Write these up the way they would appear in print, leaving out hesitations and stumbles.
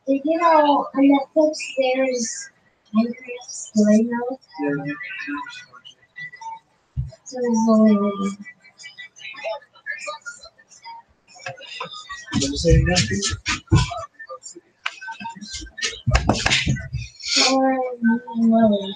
Did you know on Netflix there's Minecraft story mode? So there's only one. Or no.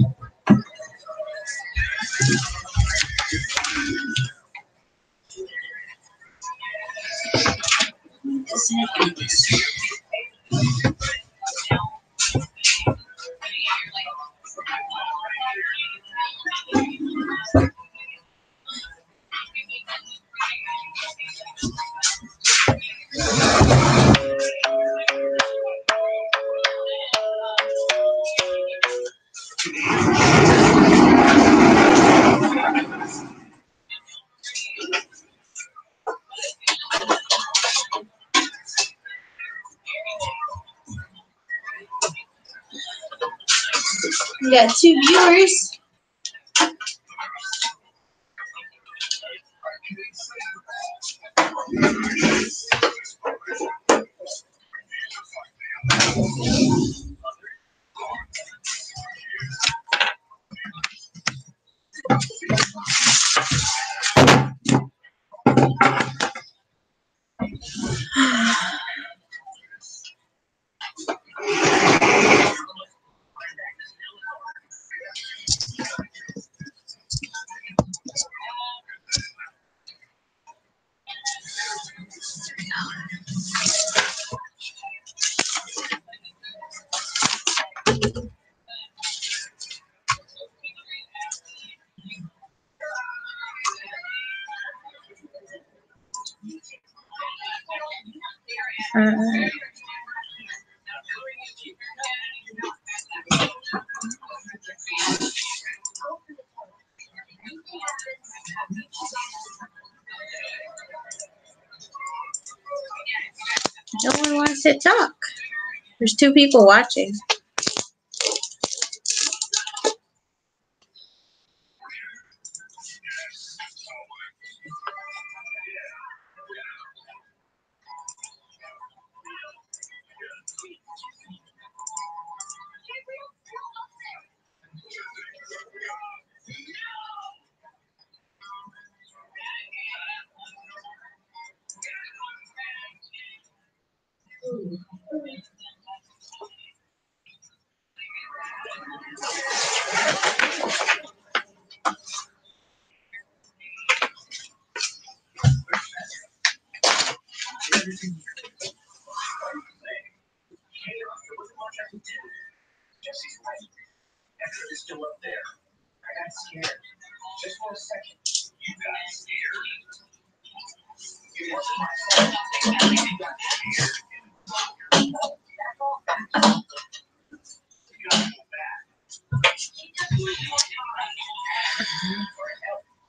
We got 2 viewers. No one wants to talk. There's 2 people watching.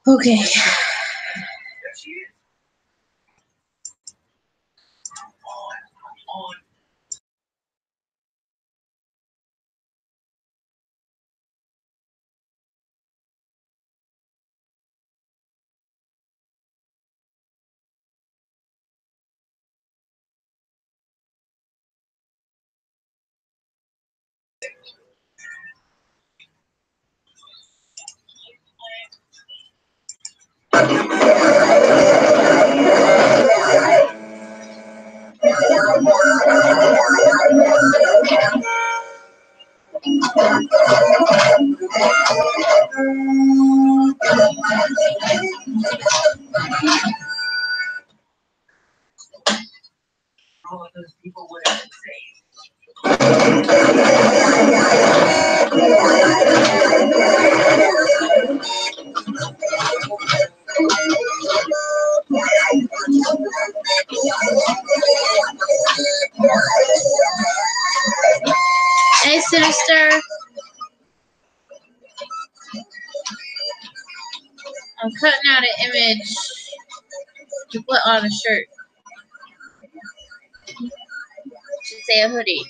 Okay. All of those people would have been saved. Hey, Sinister. I'm cutting out an image to put on a shirt. Should say a hoodie.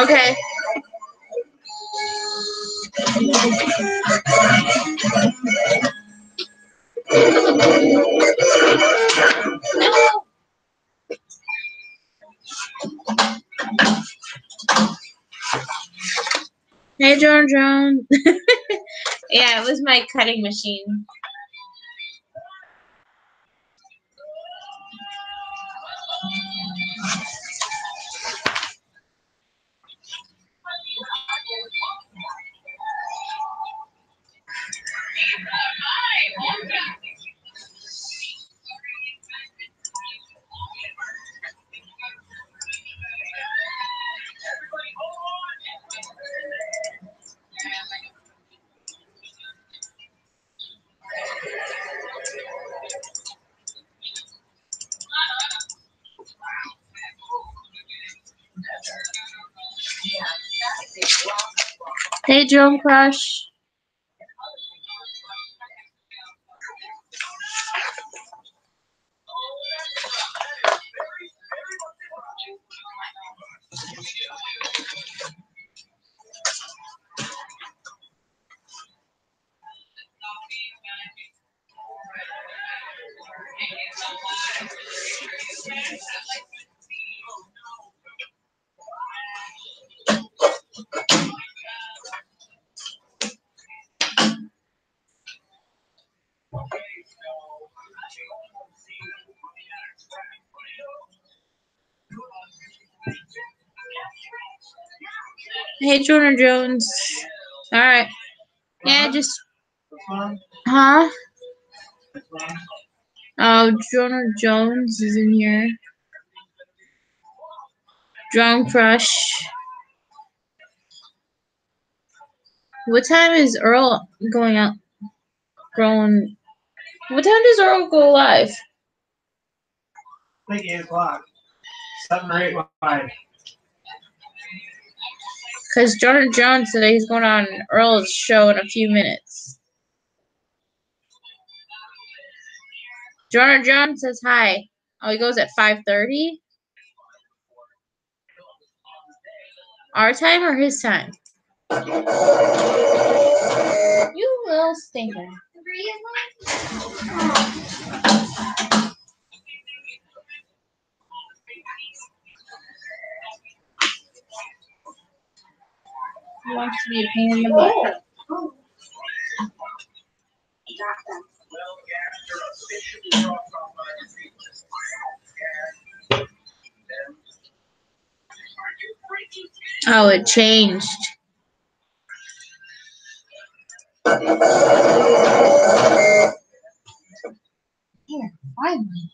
Okay. Hey, Joan. Yeah, it was my cutting machine. Hey, Joan Crush. Hey, Jonah Jones. All right. Yeah, just. Huh? Oh, Jonah Jones is in here. Drone Crush. What time is Earl going out? Growing. What time does Earl go live? I think 8 o'clock. 7 or 8 live. Because Jonah Jones said he's going on Earl's show in a few minutes. Jonah Jones says hi. Oh, he goes at 5:30? Our time or his time? You little stinker. He wants to be a pain in the butt. Oh, it changed. Here, finally.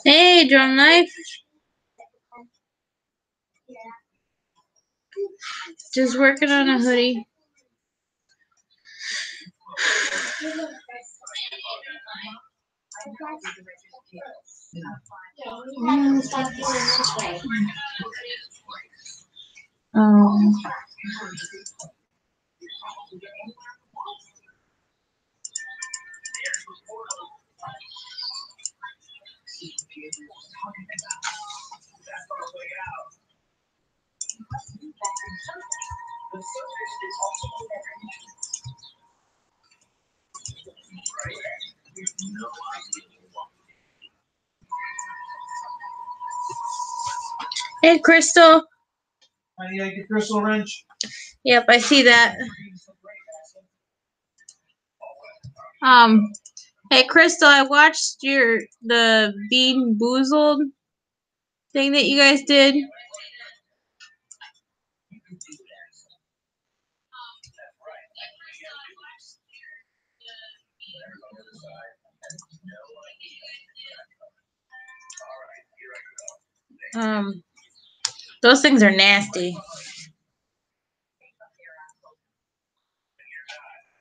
Hey, Drum Knife. Just working on a hoodie. Stop doing this way. Um, hey, Crystal. I need a crystal wrench. Yep, I see that. Hey, Crystal, I watched the Bean Boozled thing that you guys did. Those things are nasty.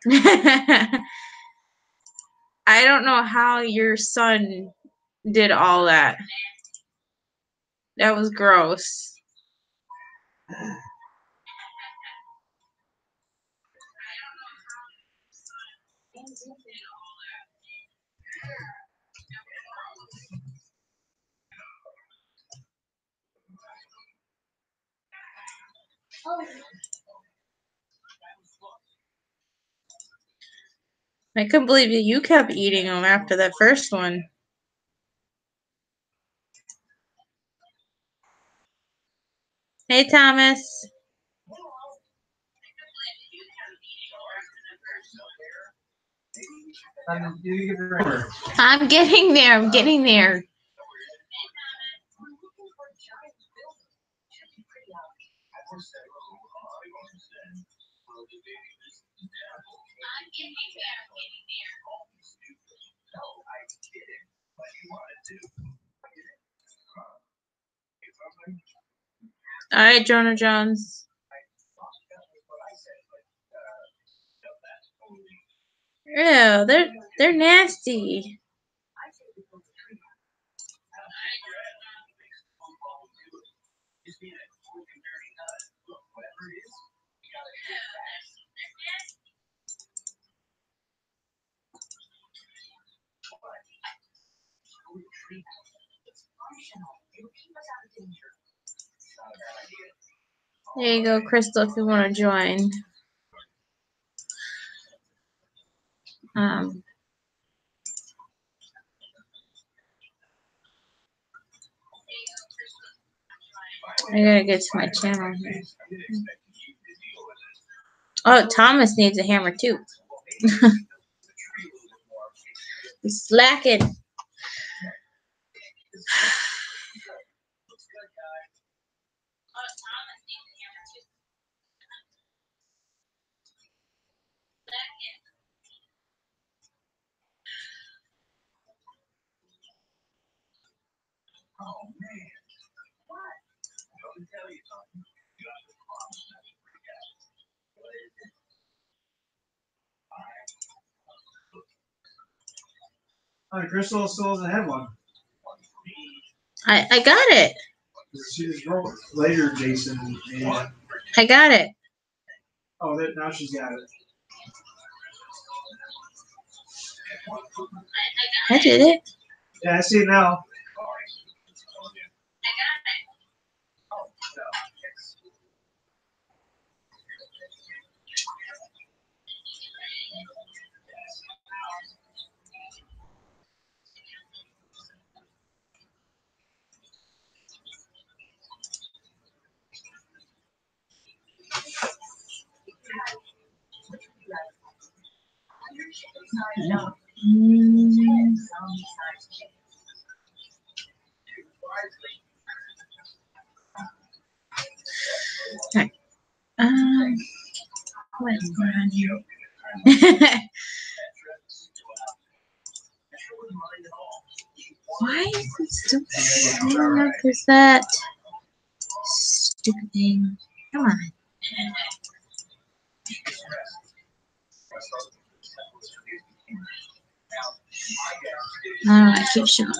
I don't know how your son did all that. That was gross. I couldn't believe that you kept eating them after that first one. Hey, Thomas. I'm getting there. I'm getting there. All right, Jonah Jones. Yeah, they're nasty. There you go, Crystal, if you want to join. I gotta get to my channel here. Oh, Thomas needs a hammer too. He's slacking. Crystal still doesn't have one. I got it. She just wrote later, Jason. And, I got it. oh, now she's got it. I did it. Yeah, I see it now. Okay. What's going on here? Why is it still showing up as that stupid thing? Come on. I keep showing.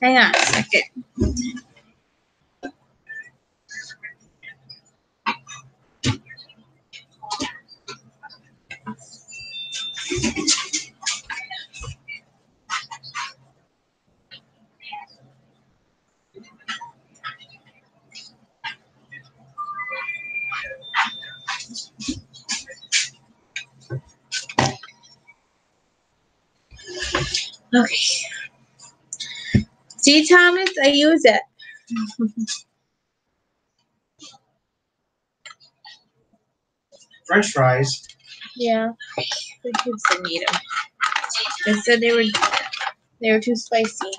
Hang on a second. Okay. See, Thomas, I use it. French fries. Yeah. The kids didn't eat them. They said they were too spicy.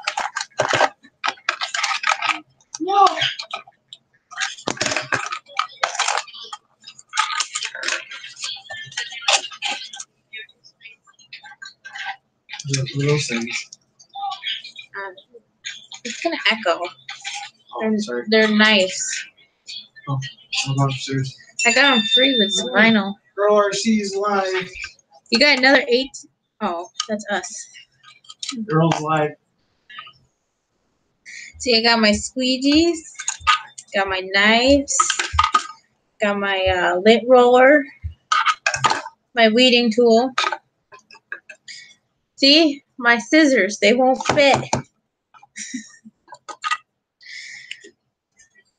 No. Those things. It's gonna echo. Oh, sorry. They're nice. Oh, I'm upstairs. I got them free with some vinyl. Girl RC's live. You got another 8? Oh, that's us. Girls live. See, I got my squeegees, got my knives, got my lint roller, my weeding tool. See, my scissors, they won't fit.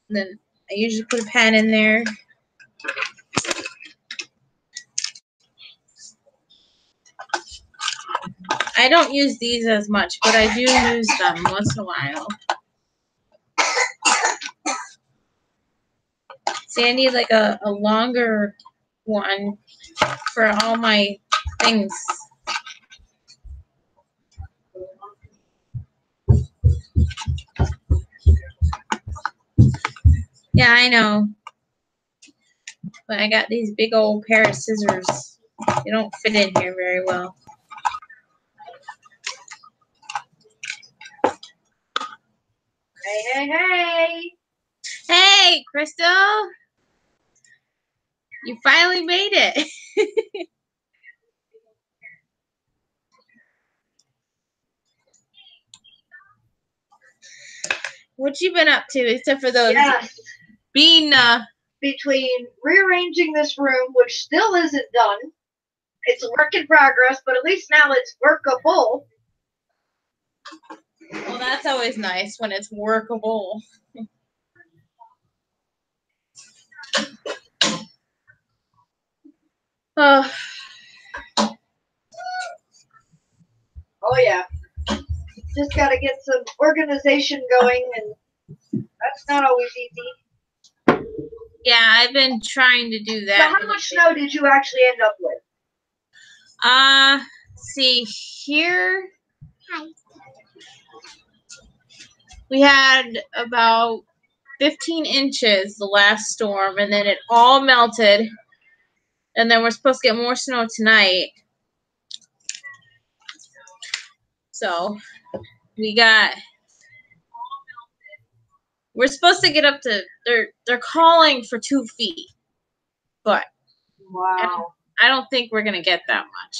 Then I usually put a pen in there. I don't use these as much, but I do use them once in a while. See, I need like a longer one for all my things. Yeah, I know. But I got these big old pair of scissors. They don't fit in here very well. Hey. Hey, Crystal! You finally made it. What you been up to except for those Yes. bean? Between rearranging this room, which still isn't done, it's a work in progress, but at least now it's workable. Well, that's always nice when it's workable. Oh, Oh yeah. Just gotta get some organization going, and that's not always easy. yeah, I've been trying to do So that. how much snow did you actually end up with? See here. We had about 15 inches the last storm, and then it all melted. And then we're supposed to get more snow tonight. So we're supposed to get up to, they're calling for 2 feet, but Wow. I don't think we're gonna get that much.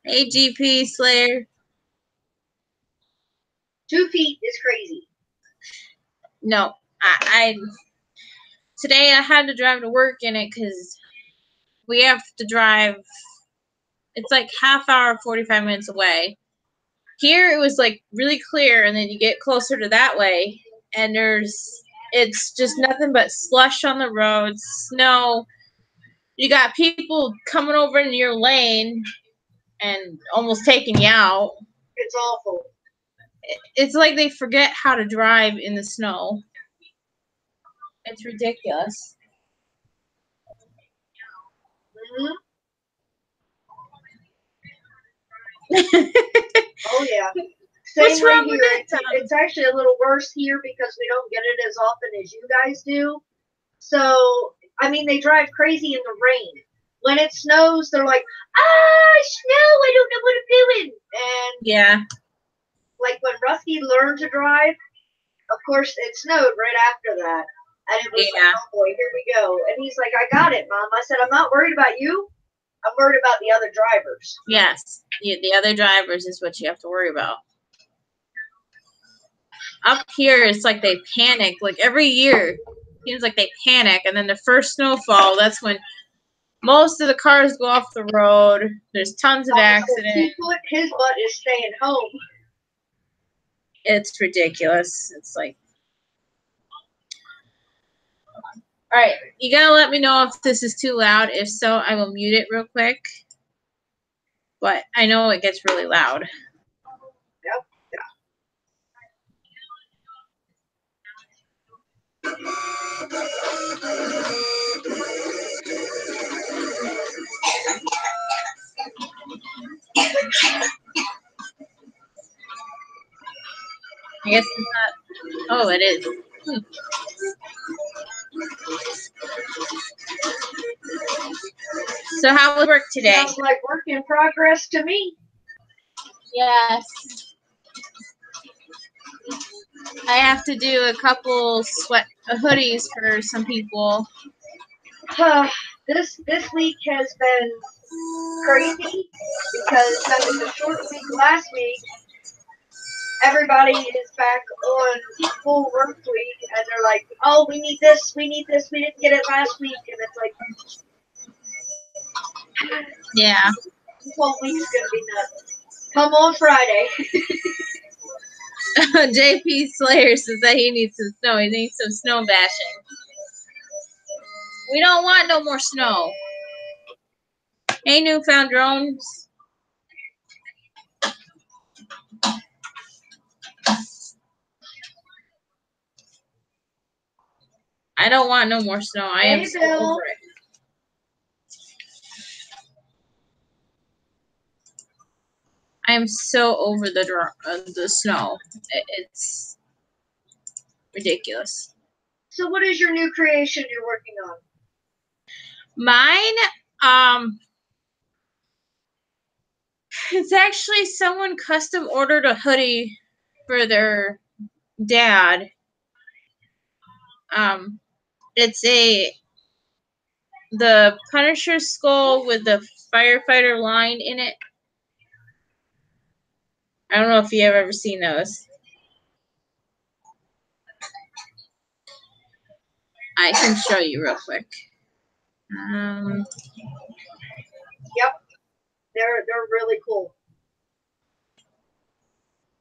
Hey, GP Slayer. 2 feet is crazy. No, I today I had to drive to work in it because we have to drive. It's like half hour, 45 minutes away. Here it was like really clear, and then you get closer to that way, and it's just nothing but slush on the roads, snow. You got people coming over in your lane and almost taking you out. It's awful. it's like they forget how to drive in the snow. It's ridiculous. Mm-hmm. Oh yeah. What's Same way wrong with here. it, Tom? It's actually a little worse here because we don't get it as often as you guys do. So, I mean, they drive crazy in the rain. When it snows, they're like, snow, I don't know what I'm doing. And Yeah. like when Rusty learned to drive, of course, it snowed right after that. And it was like, oh boy, here we go. And he's like, I got it, Mom. I said, I'm not worried about you. I'm worried about the other drivers. Yes. The other drivers is what you have to worry about. Up here, it's like they panic. Like every year, it seems like they panic. And then the first snowfall, that's when most of the cars go off the road. There's tons of accidents. His butt is staying home. It's ridiculous. It's like, all right, you gotta let me know if this is too loud. If so, I will mute it real quick. But I know it gets really loud. Yep. I guess it's not. Oh, it is. So how was work today? Sounds like work in progress to me. Yes. I have to do a couple hoodies for some people. This week has been crazy because having the short week last week, everybody is back on full work week, and they're like, oh, we need this, we didn't get it last week, and it's like, yeah, this whole week's gonna be nuts. Come on Friday. JP Slayer says that he needs some snow. He needs some snow bashing. We don't want no more snow. Hey, Newfound Drones. I don't want no more snow. I am so over it. I am so over the snow. It's ridiculous. So what is your new creation you're working on? Mine, it's actually someone custom ordered a hoodie for their dad. It's the Punisher skull with the firefighter line in it. I don't know if you have ever seen those. I can show you real quick. Yep, they're really cool.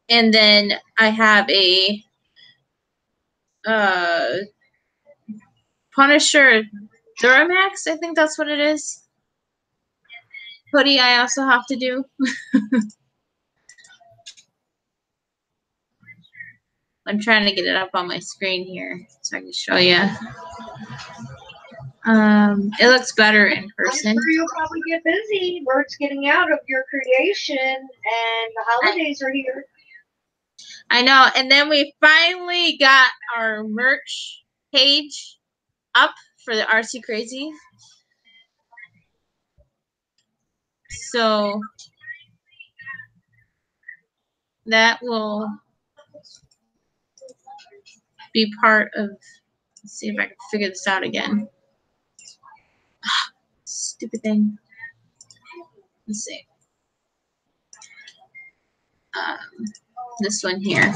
And then I have a Punisher Duramax. I think that's what it is. Hoodie I also have to do. I'm trying to get it up on my screen here so I can show you. It looks better in person. I'm sure you'll probably get busy. Word's getting out of your creation, and the holidays are here. I know. And then we finally got our merch page up for the RC Crazy. So that will be part of, let's see if I can figure this out again. Stupid thing. Let's see. This one here.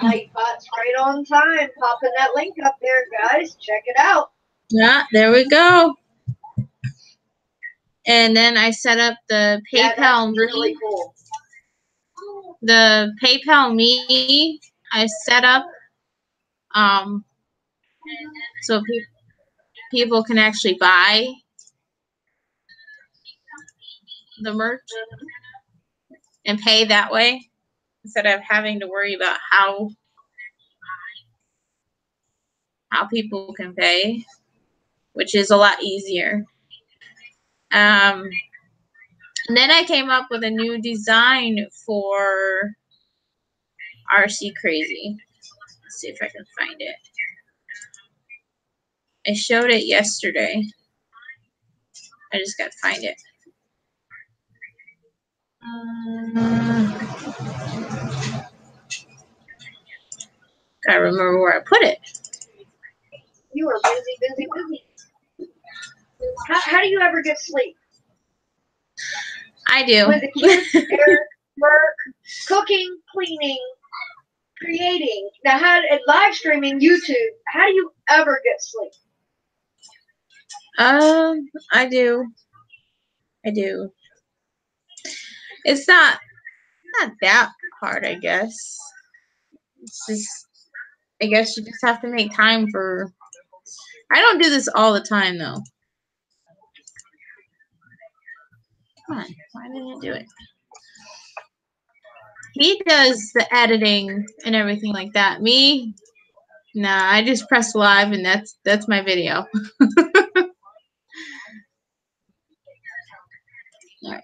Nightbot's right on time. Popping that link up there, guys. Check it out. Yeah, there we go. And then I set up the PayPal Me. Really cool. The PayPal Me I set up so people can actually buy the merch and pay that way. instead of having to worry about how people can pay, which is a lot easier. And then I came up with a new design for RC Crazy. Let's see if I can find it. I showed it yesterday. I just gotta find it. Gotta remember where I put it. You are busy. How do you ever get sleep? I do. With the kids, work, cooking, cleaning, creating. Now, and live streaming YouTube. How do you ever get sleep? I do. It's not that hard, I guess. It's just, I guess you just have to make time for. I don't do this all the time, though. Come on, why didn't it do it? He does the editing and everything like that. Me, nah, I just press live and that's my video. All right,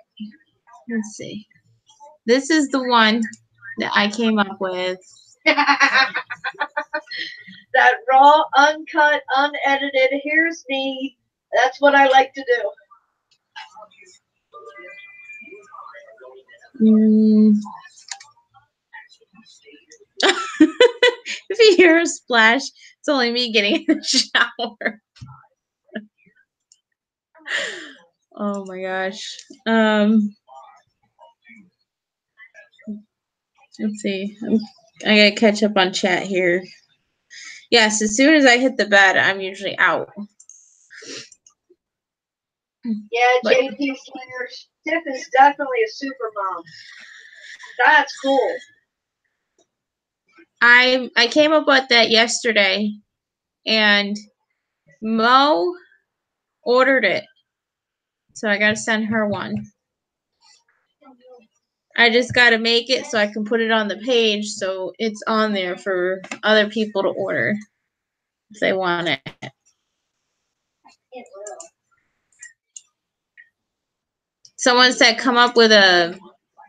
let's see. This is the one that I came up with. That raw, uncut, unedited, here's me. That's what I like to do. If you hear a splash, it's only me getting in the shower. Oh my gosh. Let's see. I gotta catch up on chat here. Yes, as soon as I hit the bed, I'm usually out. Yeah, JP Slinger, Tiff is definitely a super mom. That's cool. I came up with that yesterday, and Mo ordered it, so I gotta send her one. I just gotta make it so I can put it on the page, so it's on there for other people to order if they want it. Someone said come up with a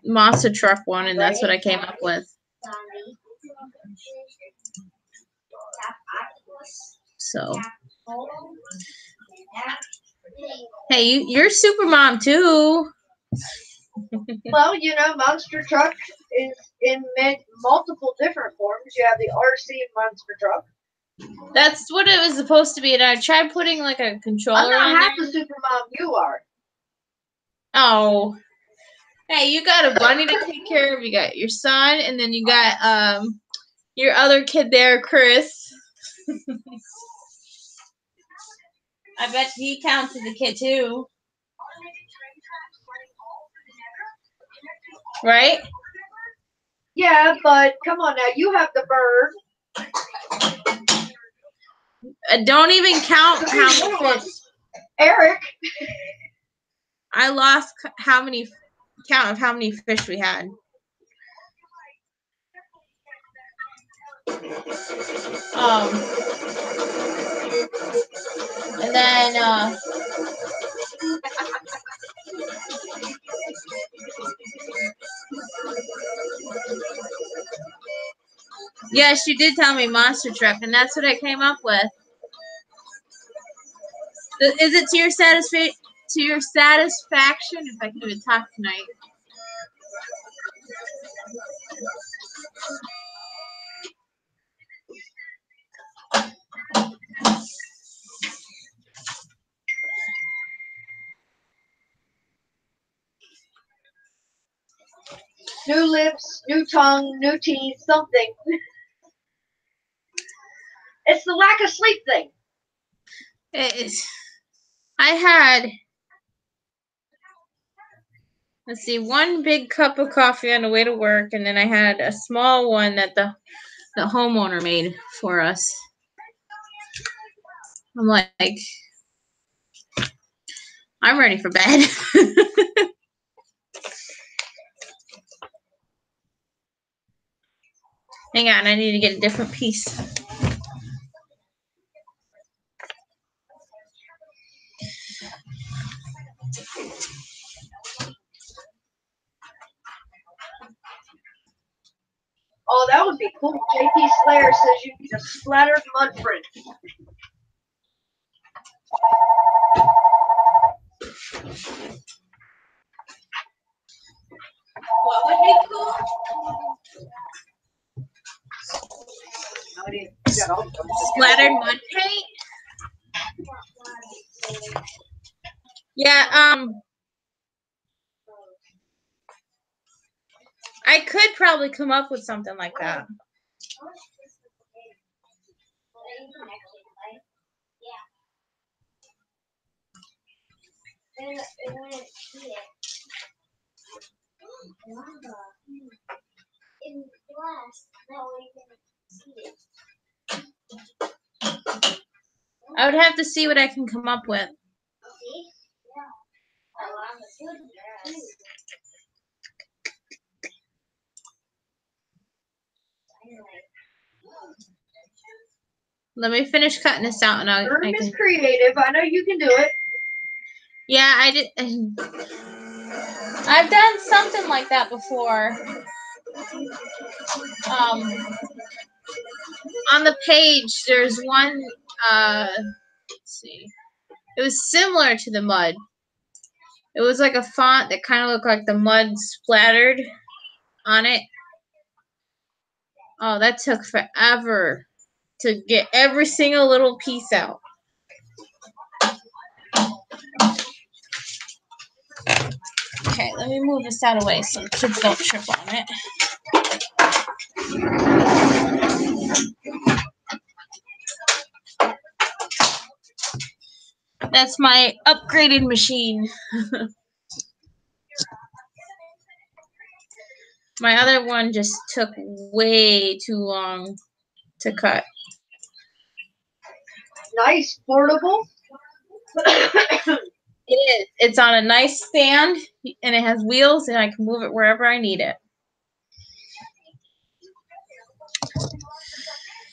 monster truck one, and that's what I came up with. So, hey, you're super mom too. Well, you know, monster truck is in multiple different forms. You have the RC monster truck. That's what it was supposed to be, and I tried putting like a controller on I'm not half there. the super mom you are. Oh. Hey, you got a bunny to take care of. You got your son, and then you got your other kid there, Chris. I bet he counts as a kid too. Right? Yeah, but come on now, you have the bird. Don't even count how many fish. Eric. I lost count of how many fish we had. And then yes, you did tell me monster truck, and that's what I came up with. Is it to your satisfaction? If I can even talk tonight. New lips, new tongue, new teeth, something. It's the lack of sleep thing. It is. I had, let's see, one big cup of coffee on the way to work, and then I had a small one that the homeowner made for us. I'm like, I'm ready for bed. Hang on, I need to get a different piece. Oh, that would be cool. JP Slayer says you need a splattered mud print. What would be cool? Splattered mud paint? Yeah, I could probably come up with something like that. I would have to see what I can come up with. Let me finish cutting this out, and I Herm can. is creative. I know you can do it. Yeah, I did. I've done something like that before. On the page, there's one. Let's see. It was similar to the mud. It was like a font that kind of looked like the mud splattered on it. Oh, that took forever to get every single little piece out. Okay, let me move this out of the way so the kids don't trip on it. That's my upgraded machine. My other one just took way too long to cut. Nice, portable. It is. It's on a nice stand, and it has wheels, and I can move it wherever I need it.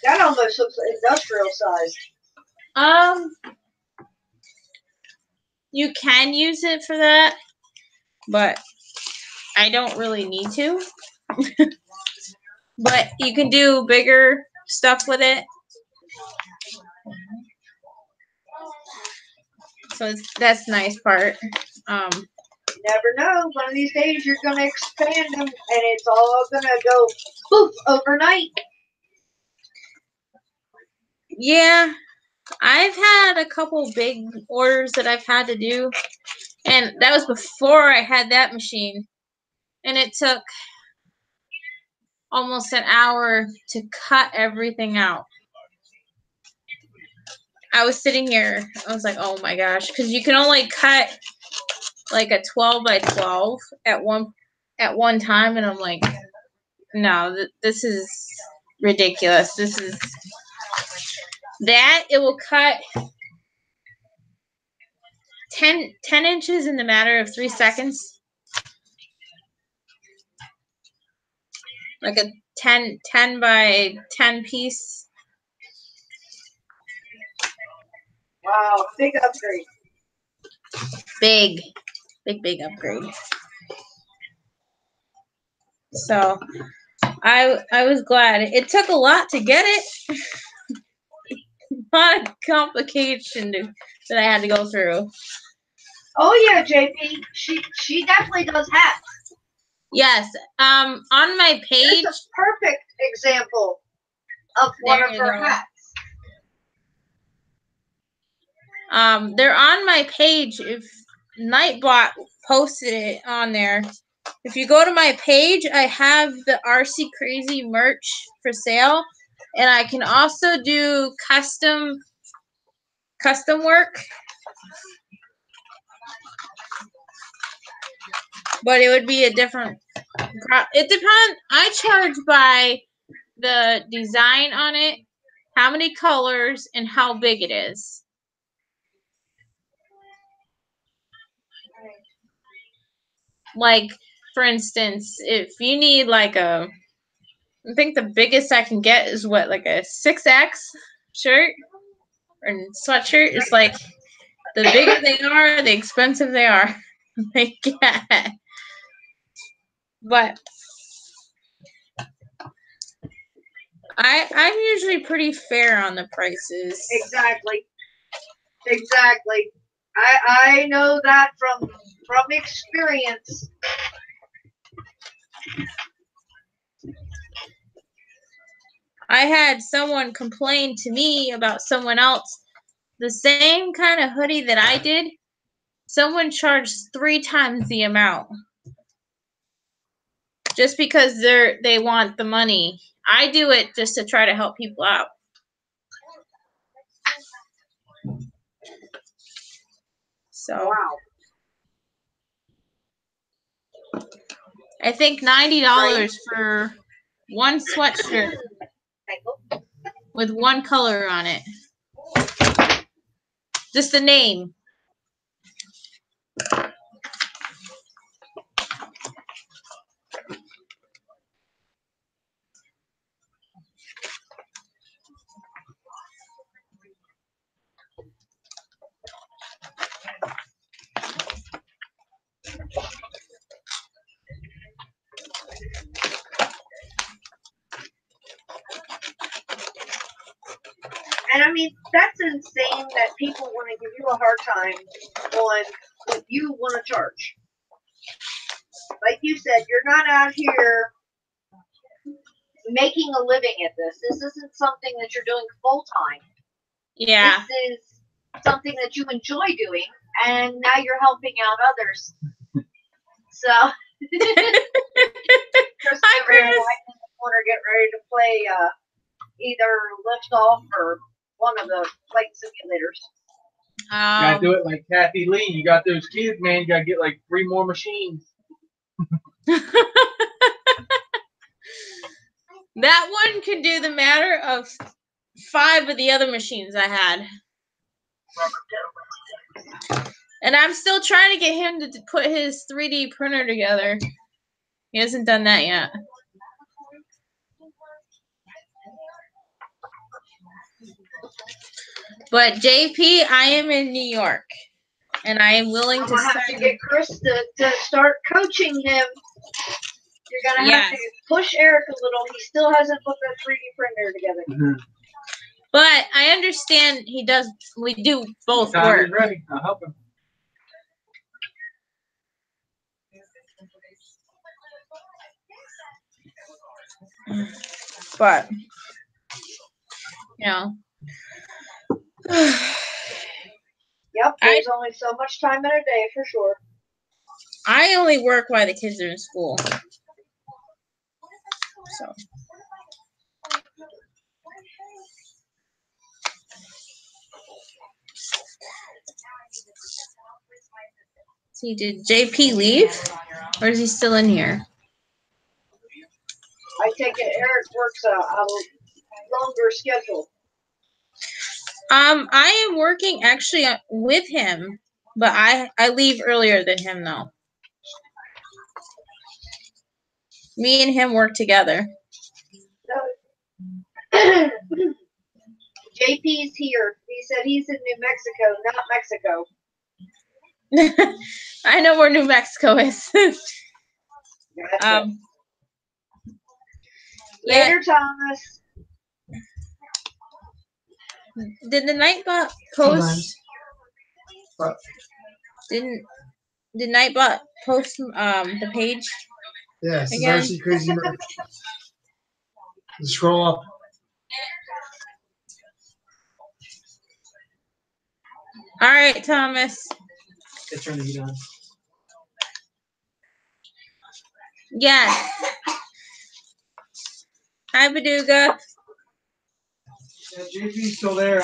That almost looks industrial size. You can use it for that, but I don't really need to. But you can do bigger stuff with it. So that's the nice part. You never know. One of these days you're going to expand them, and it's all going to go poof overnight. Yeah, I've had a couple big orders that I've had to do, and that was before I had that machine, and it took almost an hour to cut everything out. I was sitting here, I was like, oh my gosh, because you can only cut like a 12 by 12 at one time, and I'm like, no, this is ridiculous. This is that it will cut 10 inches in the matter of 3 seconds. Like a 10 by 10 piece. Wow, big upgrade. Big upgrade. So I was glad. It took a lot to get it. A lot of complication that I had to go through. Oh yeah, JP. She definitely does hats. Yes. On my page. That's a perfect example of one of her hats. They're on my page. If Nightbot posted it on there. If you go to my page, I have the RC Crazy merch for sale, and I can also do custom work. But it would be a different. It depends. I charge by the design on it, how many colors, and how big it is. Like, for instance, if you need like a I think the biggest I can get is what, like a 6X shirt or sweatshirt. It's like the bigger they are, the expensive they are. They get. But I'm usually pretty fair on the prices. Exactly. Exactly. I know that from experience. I had someone complain to me about someone else the same kind of hoodie that I did. Someone charged 3 times the amount just because they want the money. I do it just to try to help people out. So Wow. I think $90 for one sweatshirt with one color on it. Just the name. And I mean, that's insane that people want to give you a hard time on what you want to charge. Like you said, you're not out here making a living at this. This isn't something that you're doing full time. Yeah. This is something that you enjoy doing, and now you're helping out others. So, Chris over here in the corner getting ready to play either lift off or one of the flight simulators. You gotta do it like Kathy Lee. You got those kids, man. You gotta get like 3 more machines. That one can do the matter of 5 of the other machines I had. And I'm still trying to get him to put his 3D printer together. He hasn't done that yet. But JP, I am in New York. And I am willing to have to get Chris to start coaching him. You're going to have to push Eric a little. He still hasn't put that 3D printer together. Mm-hmm. But I understand we do both Time work. is ready. I'll help him. But, you know. Yep, there's only so much time in a day for sure. I only work while the kids are in school. So. See, did JP leave? Or is he still in here? I take it Eric works a longer schedule. I am working actually with him, but I leave earlier than him though. Me and him work together. JP's here. He said he's in New Mexico, not Mexico. I know where New Mexico is. Later, Thomas. Did the Nightbot post? Did Nightbot post the page? Yes, it's RC Crazy Merch. Scroll up. All right, Thomas. It's trying to get on. Yes. Hi, Baduga. Yeah, JP's still there.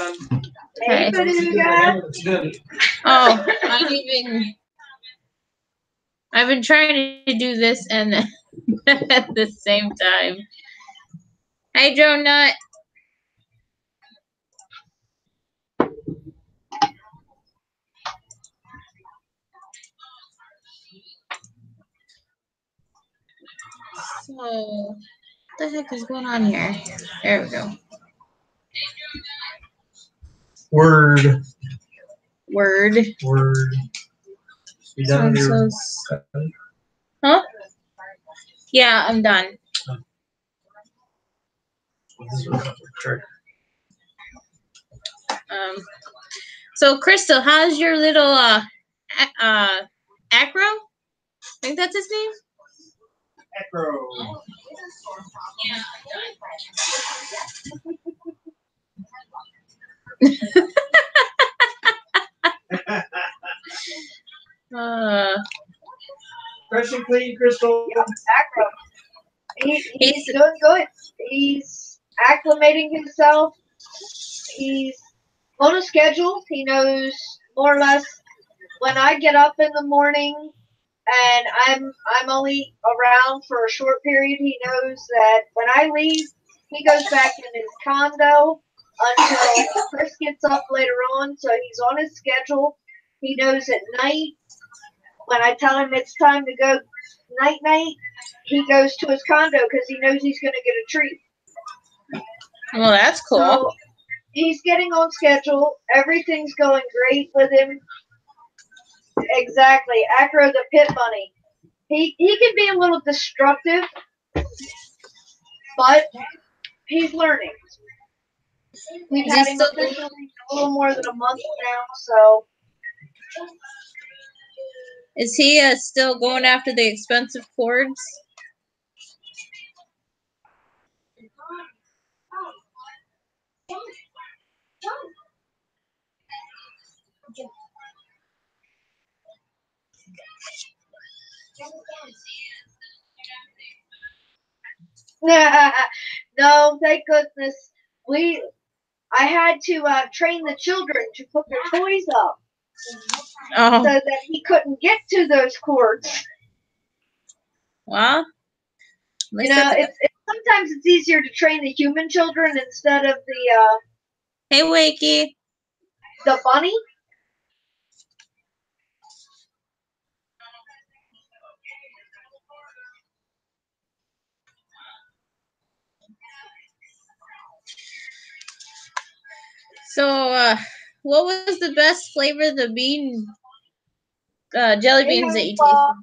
Hey, Baduga. Oh, I've been trying to do this and at the same time. Hi, Joe Nut. So, the heck is going on here? There we go. Word. Word. Word. You done with your... Huh? Yeah, I'm done. So Crystal, how's your little acro? I think that's his name. Acro. Fresh and clean, Crystal. Yep, Acro. He's doing good. He's acclimating himself. He's on a schedule. He knows more or less when I get up in the morning and I'm only around for a short period. He knows that when I leave, he goes back in his condo until Chris gets up later on. So he's on his schedule. He knows at night when I tell him it's time to go night night, he goes to his condo because he knows he's going to get a treat. Well, that's cool. So he's getting on schedule. Everything's going great with him. Exactly. Acro the pit bunny. He can be a little destructive, but he's learning. We've had him officially a little more than a month now, so. Is he still going after the expensive cords? No, thank goodness. I had to train the children to put their toys up so that he couldn't get to those cords. Well, you know, sometimes it's easier to train the human children instead of the Hey, Wakey. The bunny. So, what was the best flavor of the jelly beans that you tasted?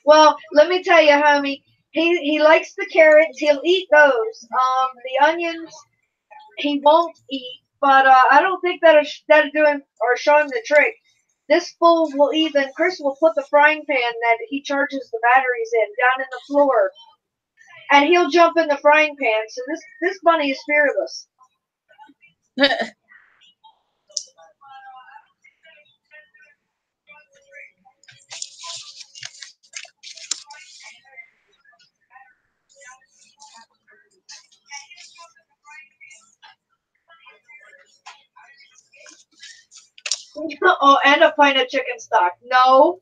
Well, let me tell you, homie. He likes the carrots. He'll eat those. The onions he won't eat. But I don't think that'll do him or show him the trick. This fool will even, Chris will put the frying pan that he charges the batteries in down in the floor, and he'll jump in the frying pan. So this bunny is fearless. Oh, and a pint of chicken stock. No.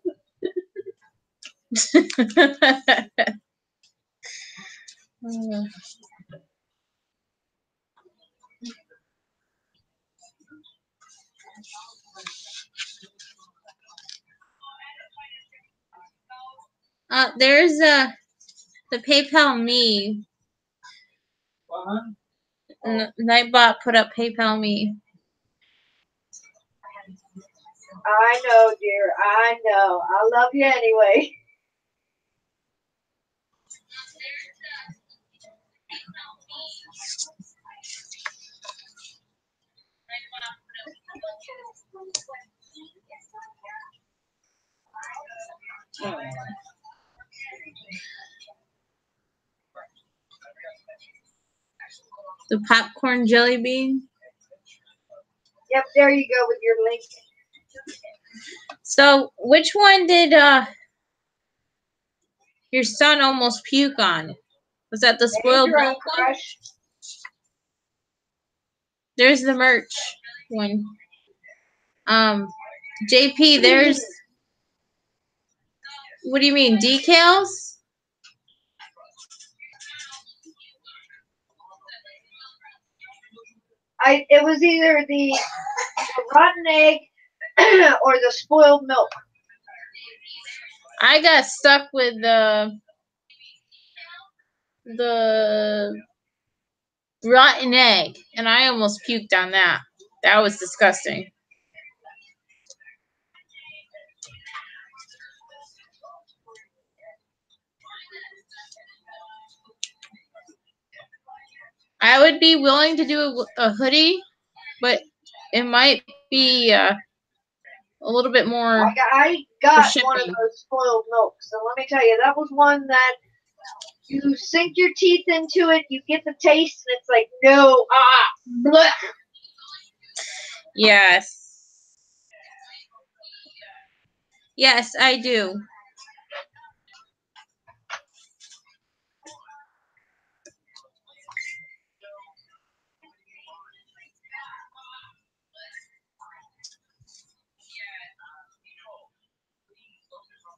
There's the PayPal me. Nightbot put up PayPal me. I know, dear. I know. I love you anyway. The popcorn jelly bean. Yep, there you go with your link. So, which one did your son almost puke on? Was that the spoiled milk one? There's the merch one. JP, there's. What do you mean, decals? It was either the rotten egg or the spoiled milk? I got stuck with the rotten egg, and I almost puked on that. That was disgusting. I would be willing to do a hoodie, but it might be a little bit more. I got one of those spoiled milks, and let me tell you, that was one that you sink your teeth into it, you get the taste, and it's like, no, blech. Yes. Yes, I do.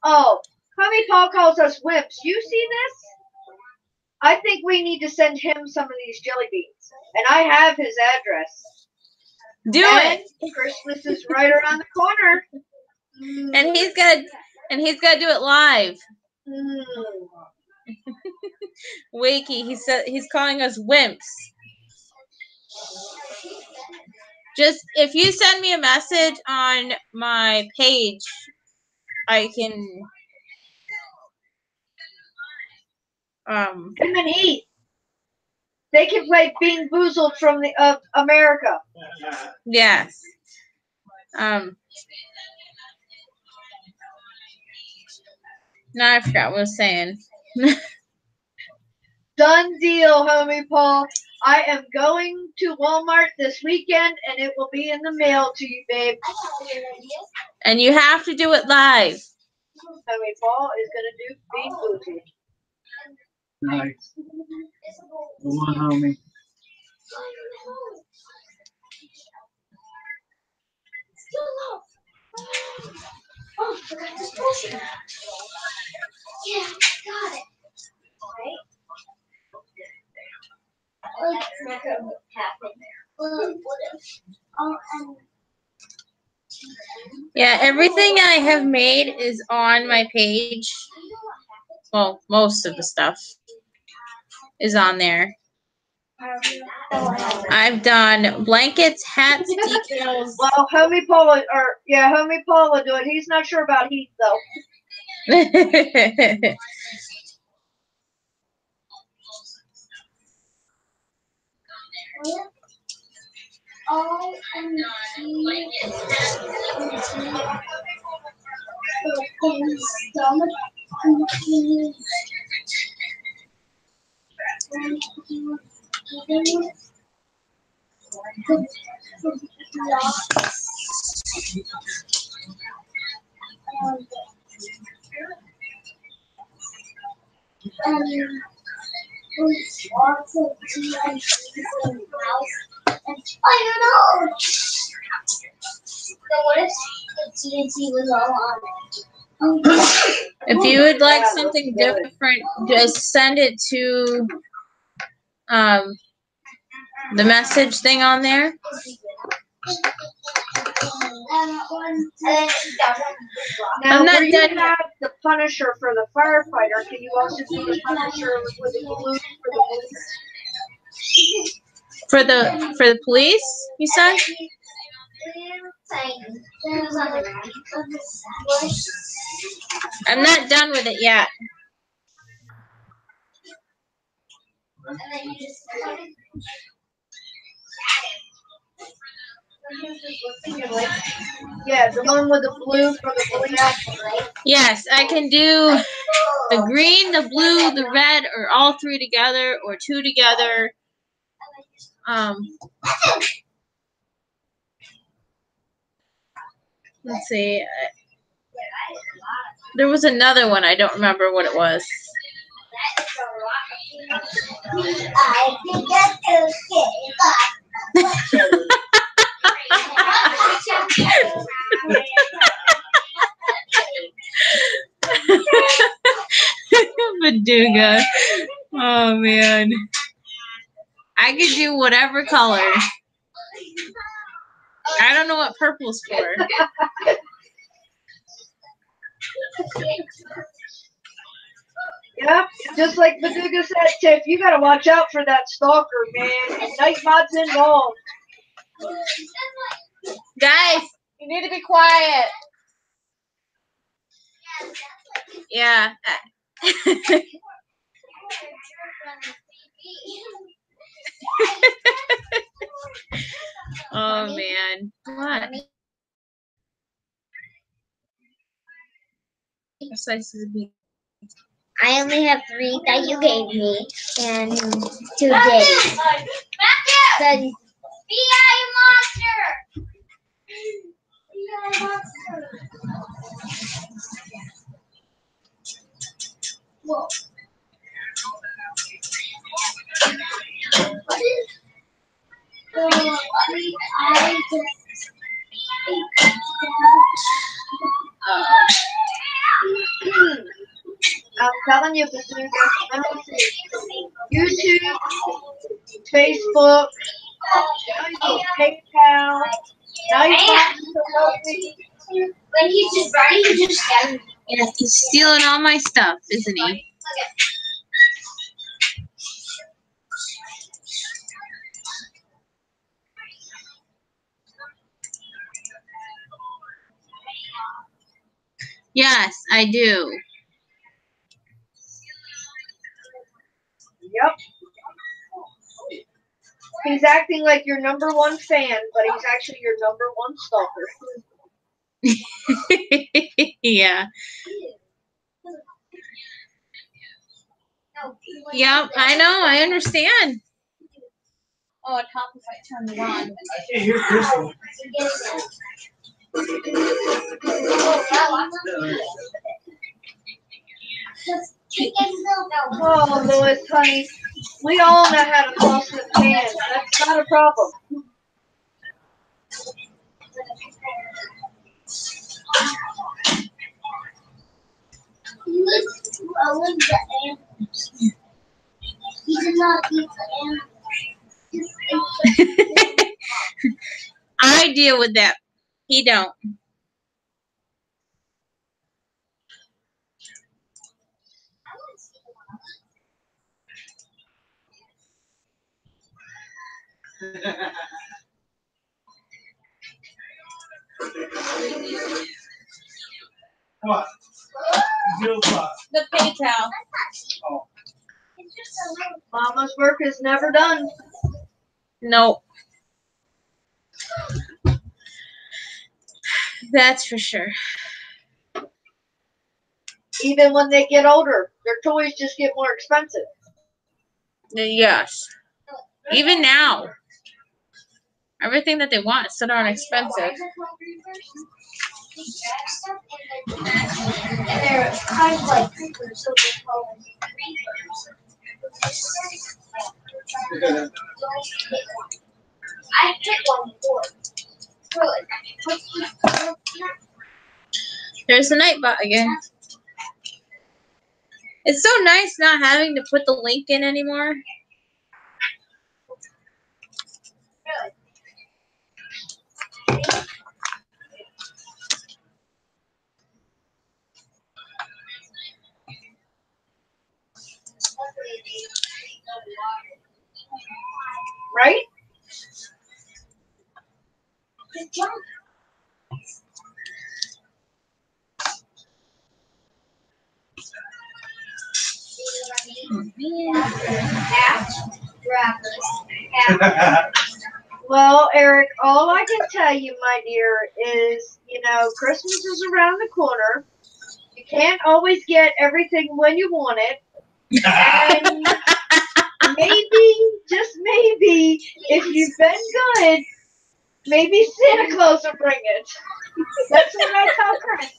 Oh, Hubby Paul calls us wimps. You see this? I think we need to send him some of these jelly beans. And I have his address. Do it. Christmas is right around the corner. And he's got to do it live. Wakey, he said he's calling us wimps. Just if you send me a message on my page, I can Come and eat. They can play Bean Boozled from the America. Yes. Now I forgot what I was saying. Done deal, homie Paul. I am going to Walmart this weekend, and it will be in the mail to you, babe. And you have to do it live. Homie Paul is going to do Bean Boozled. Nice. Come on, homie. Oh, forgot this bullshit. Yeah, got it. Right? Like, it's not gonna happen. What if? Oh, Yeah, everything I have made is on my page. Well, most of the stuff is on there. I've done blankets, hats, decals. Well, homie Paula will do it. He's not sure about heat though. I don't know. So what if the TNT was all on it? If you would like something different, just send it to the message thing on there. Now, where you have the Punisher for the firefighter, can you also do the Punisher with the blue for the police? For the police, you said? I'm not done with it yet. Yeah, the one with the blue for the police. Yes, I can do the green, the blue, the red, or all three together, or two together. Let's see. There was another one. I don't remember what it was. I think Baduga. Oh man. I could do whatever color. I don't know what purple's for. Yep, just like Baduga said, Tiff, you gotta watch out for that stalker, man. Nightbot's involved. Guys, you need to be quiet. Yeah. Oh man. What? I only have 3 that you gave me and 2 days. Then B.I. monster! B.I. monster! Whoa. I'm telling you, Baduga, I don't see YouTube, Facebook, PayPal, Nightbot to help me. When he's just running, he just stands. Yeah, he's stealing all my stuff, isn't he? Yes, I do. Yep. He's acting like your #1 fan, but he's actually your #1 stalker. Yeah. Yep, I know, I understand. Oh, it helps if I turn it on. I can't hear Crystal. Oh, Louis, honey, we all know how to toss the can. That's not a problem. He did not eat the animals. I deal with that. He don't. What? What? The PayPal. Oh. Mama's work is never done. Nope. That's for sure. Even when they get older, their toys just get more expensive. Yes. Even now. Everything that they want is so darn expensive. And they're kind of like creepers, so they call them creepers. I hit one before. Really? There's the Nightbot again. It's so nice not having to put the link in anymore. Right? Well, Eric, all I can tell you, my dear, is, Christmas is around the corner. You can't always get everything when you want it. And maybe, just maybe, if you've been good, maybe Santa Claus will bring it. That's what I tell Chris.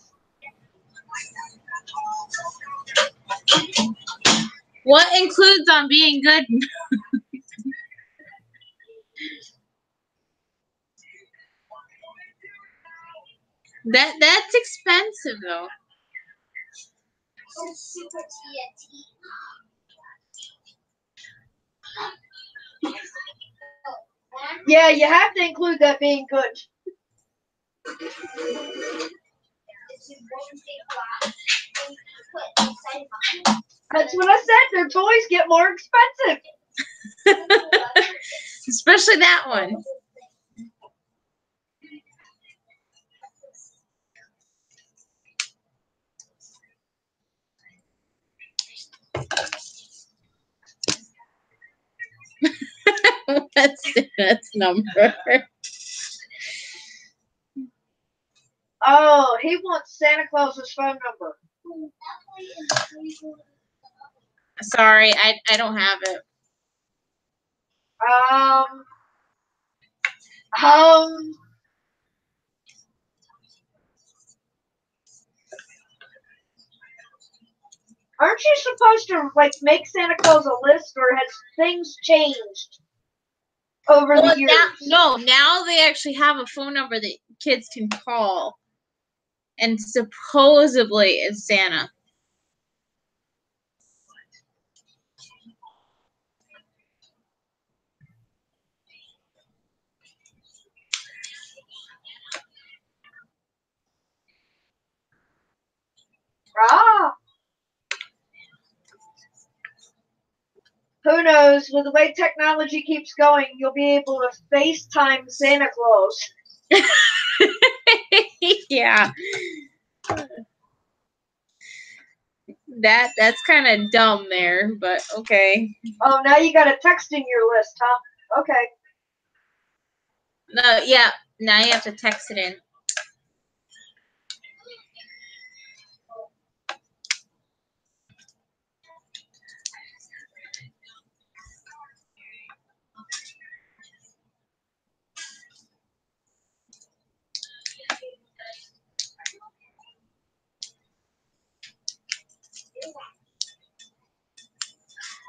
What includes on being good? That's expensive though. Yeah, you have to include that being good. That's what I said. Their toys get more expensive. Especially that one. What's Santa's number? Oh, he wants Santa Claus's phone number. Sorry, I don't have it. Aren't you supposed to like make Santa Claus a list, or has things changed over the years? Now they actually have a phone number that kids can call, and supposedly it's Santa. Who knows? With the way technology keeps going, you'll be able to FaceTime Santa Claus. Yeah. That's kind of dumb there, but okay. Oh, now you got a text in your list, huh? Okay. No, yeah. Now you have to text it in.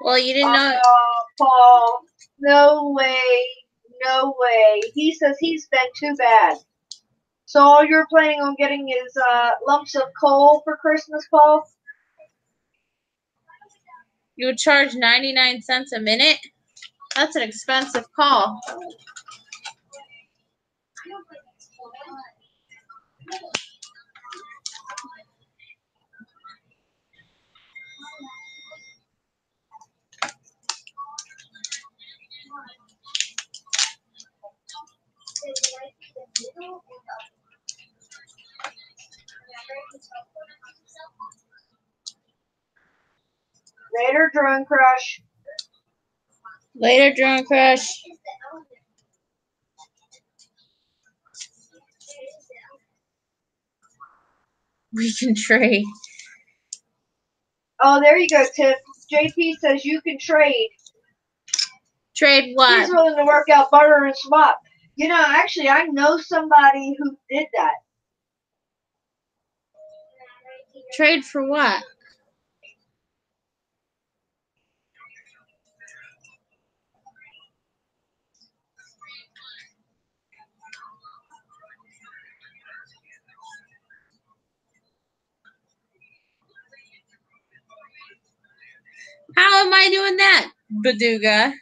Well, you didn't know. Paul, no way, no way. He says he's been too bad. So all you're planning on getting is lumps of coal for Christmas, Paul? You would charge 99 cents a minute? That's an expensive call. Later, drone crush. Later, drone crush. We can trade. Oh, there you go, Tiff. JP says you can trade. Trade what? He's willing to work out barter and swap. You know, actually, I know somebody who did that. Trade for what? How am I doing that, Baduga?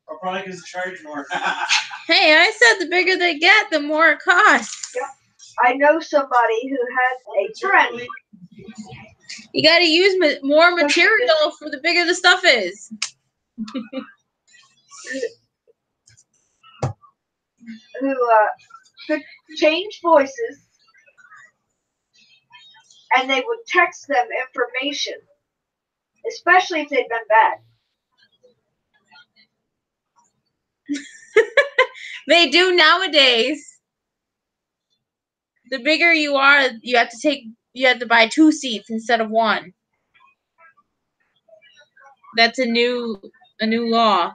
Or probably because they charge more. Hey, I said the bigger they get, the more it costs. Yep. I know somebody who has a friend. You got to use more material for the bigger the stuff is. Who could change voices, and they would text them information, especially if they'd been bad. They do nowadays. The bigger you are, you have to buy 2 seats instead of 1. That's a new law.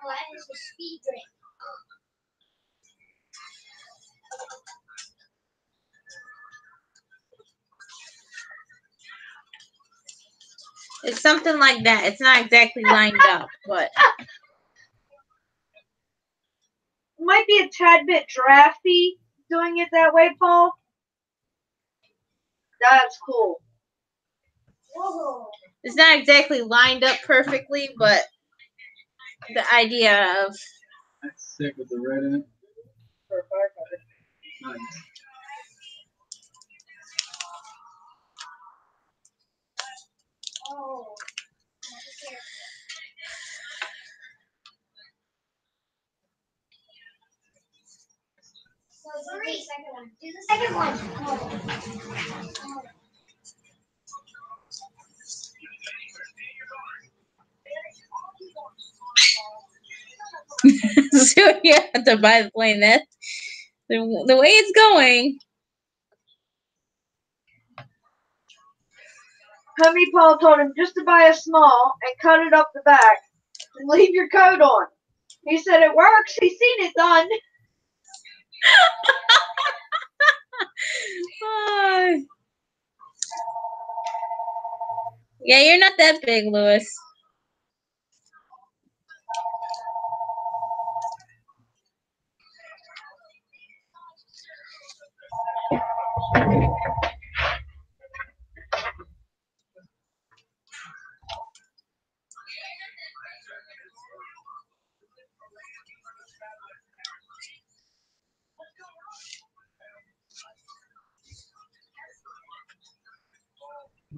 Oh, that is a speed drink. It's something like that. It's not exactly lined up, but Might be a tad bit drafty doing it that way, Paul. That's cool. Whoa. it's not exactly lined up perfectly, but the idea of That's sick with the red in it. For a firefighter. Nice. Oh. So do the second one. Do the second one. so you have to buy the plane. That the way it's going. Hubby Paul told him just to buy a small and cut it up the back and leave your coat on. He said it works. He's seen it done. Oh. Yeah, you're not that big, Louis.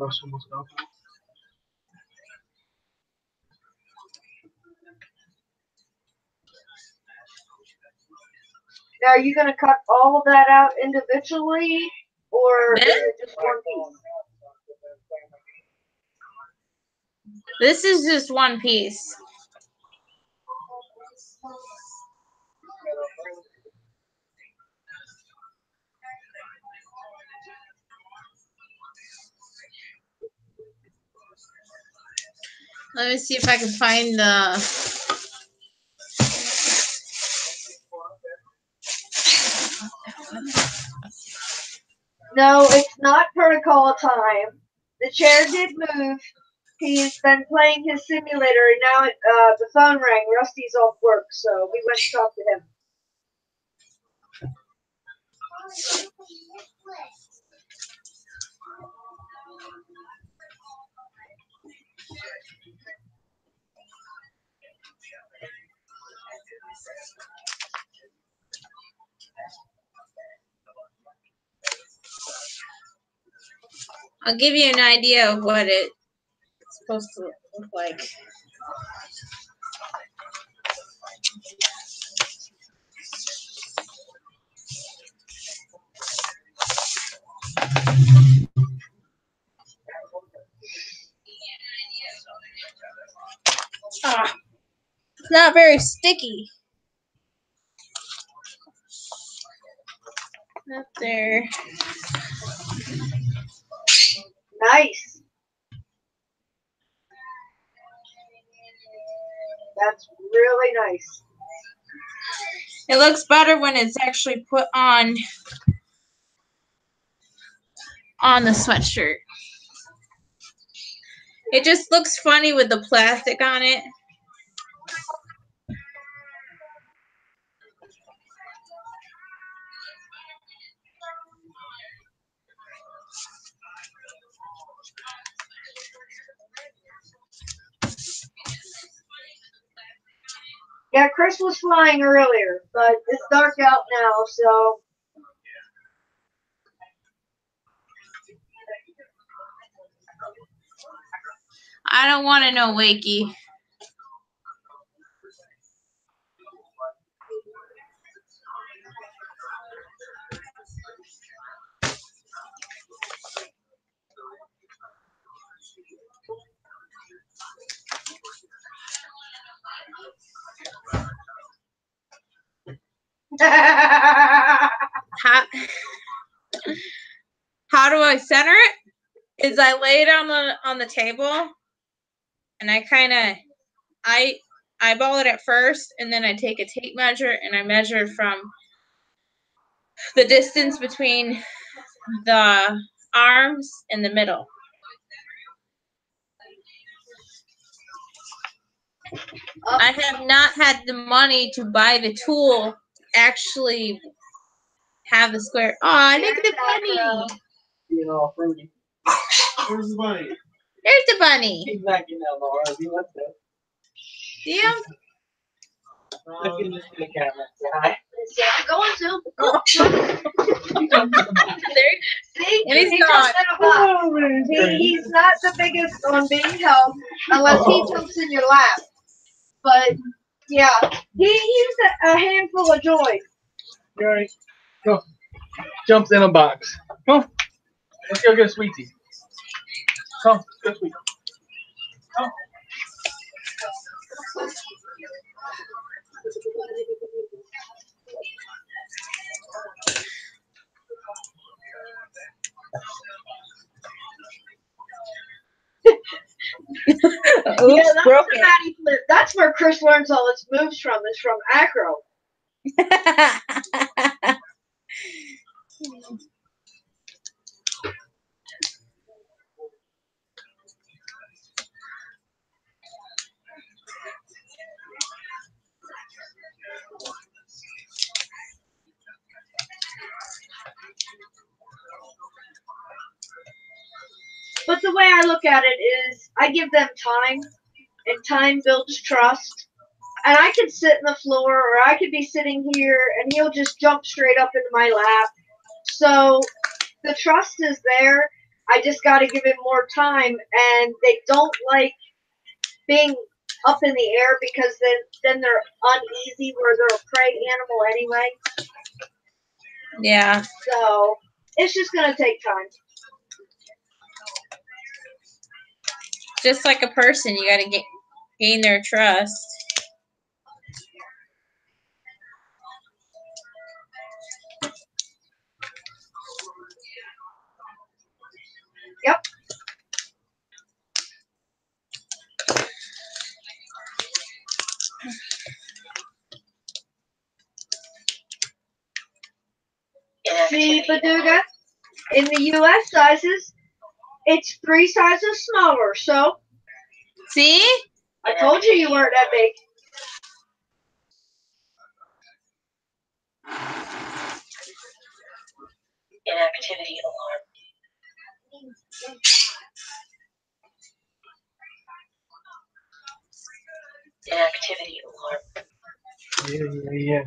Russell must go. Now, are you going to cut all of that out individually, or is it just one piece? This is just one piece. Let me see if I can find the. No, it's not protocol time. The chair did move. He's been playing his simulator, and now the phone rang. Rusty's off work, so we went to talk to him. I'll give you an idea of what it's supposed to look like. Ah, it's not very sticky. Up there. Nice. That's really nice. It looks better when it's actually put on the sweatshirt. It just looks funny with the plastic on it. Yeah, Chris was flying earlier, but it's dark out now, so. I don't want to know, Wakey. How do I center it? Is I lay it on the table, and I kind of eyeball it at first, and then I take a tape measure and I measure from the distance between the arms and the middle. I have not had the money to buy the tool. Actually, have the square. Oh, look at the bunny. Being all fruity. Where's the bunny? There's the bunny. He's not getting out, Laura. He left it. See him? Looking into the camera. Say hi. I'm going to. Oh. See, And he's he not. jumps in a box. He's not the biggest on being held unless he jumps in your lap. But yeah, he's a handful of joy. You alright? Go. Jumps in a box. Come on. Let's go get a sweetie. Come, go sweetie. Come. Oops, Yeah, that's broke the Matty flip. That's where Chris learns all his moves from. Is from acro. it. But the way I look at it is, I give them time, and time builds trust. And I could sit in the floor, or I could be sitting here, and he'll just jump straight up into my lap. So the trust is there. I just got to give him more time, and they don't like being up in the air because then they're uneasy where they're a prey animal anyway. Yeah. So it's just gonna take time. Just like a person, you got to gain their trust. Yep. See, Baduga, in the U.S. sizes, it's 3 sizes smaller. So See? I told you weren't that big. Inactivity alarm. Inactivity alarm. Yeah.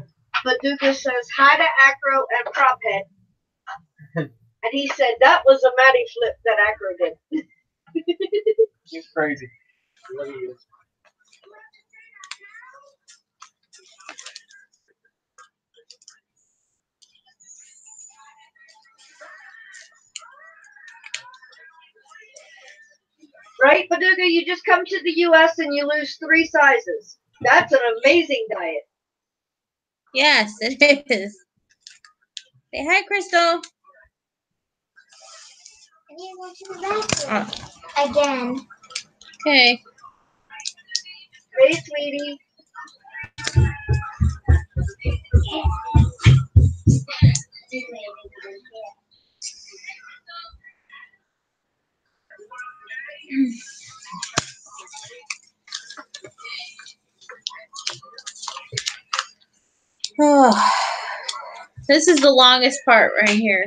Baduga says hi to Acro and Prophead. And he said that was a Matty flip that Acro did. He's crazy. What he is. Right, Baduga? You just come to the U.S. and you lose 3 sizes. That's an amazing diet. Yes, it is. Say hi, Crystal. I need to go to the bathroom. Again. Okay. Hey, sweetie. Oh, this is the longest part right here.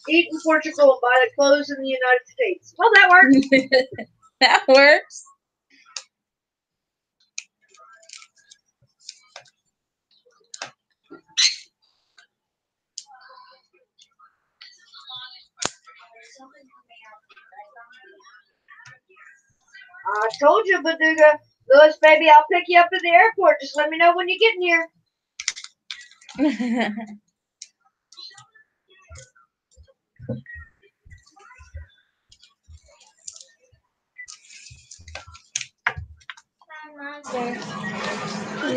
Eat in Portugal and buy the clothes in the United States. Well, that works. That works. I told you, Baduga. Louis, baby, I'll pick you up at the airport. Just let me know when you get in here.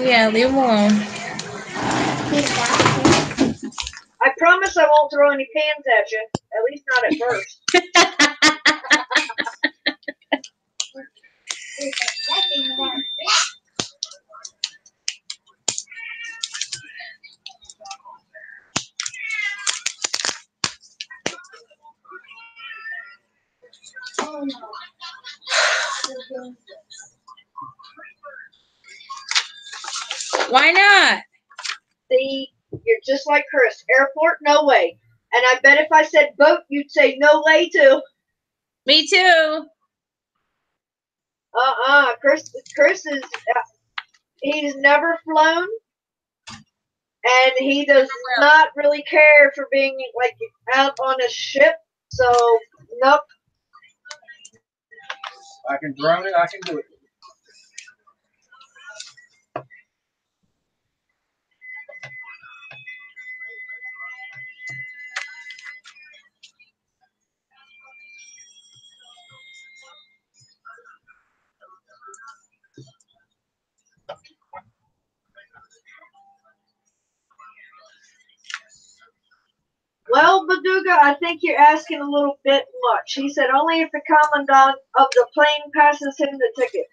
Yeah, leave him alone. I promise I won't throw any pans at you. At least not at first. Why not? See, you're just like Chris. Airport, no way. And I bet if I said boat, you'd say no way too. Me too. Chris is, he's never flown. And he does not really care for being like out on a ship. So, nope. I can drone it. I can do it. Well, Baduga, I think you're asking a little bit much. He said only if the commandant of the plane passes him the ticket.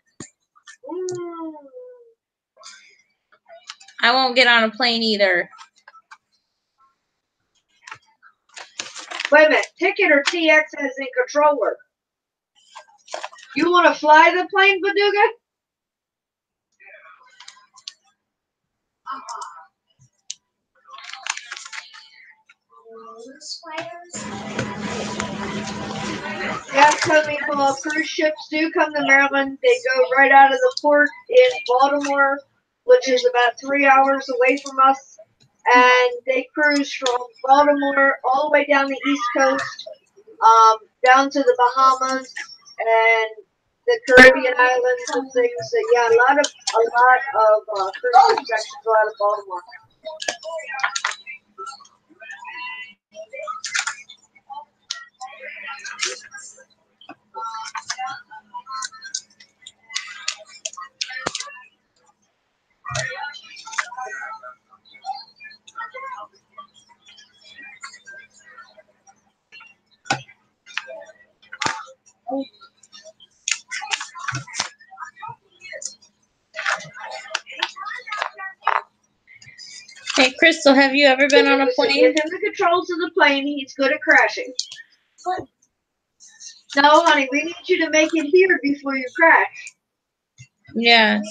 I won't get on a plane either. Wait a minute. Ticket or TX as in controller? You want to fly the plane, Baduga? Yeah, Tony, well, cruise ships do come to Maryland. They go right out of the port in Baltimore, which is about 3 hours away from us. And they cruise from Baltimore all the way down the East Coast, down to the Bahamas and the Caribbean islands and things. So yeah, a lot of cruise ships actually go out of Baltimore. Hey, Crystal, have you ever been on a plane? Give him the controls of the plane. He's good at crashing. No, honey, we need you to make it here before you crash. Yes.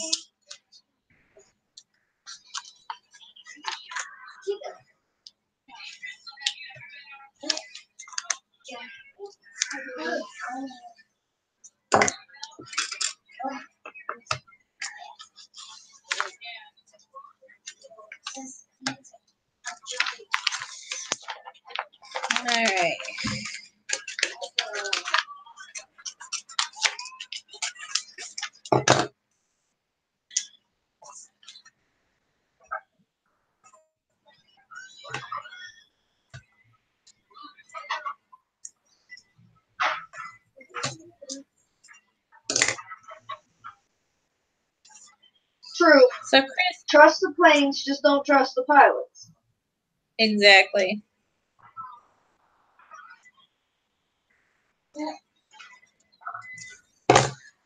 All right. True. So, Chris. Trust the planes, just don't trust the pilots. Exactly.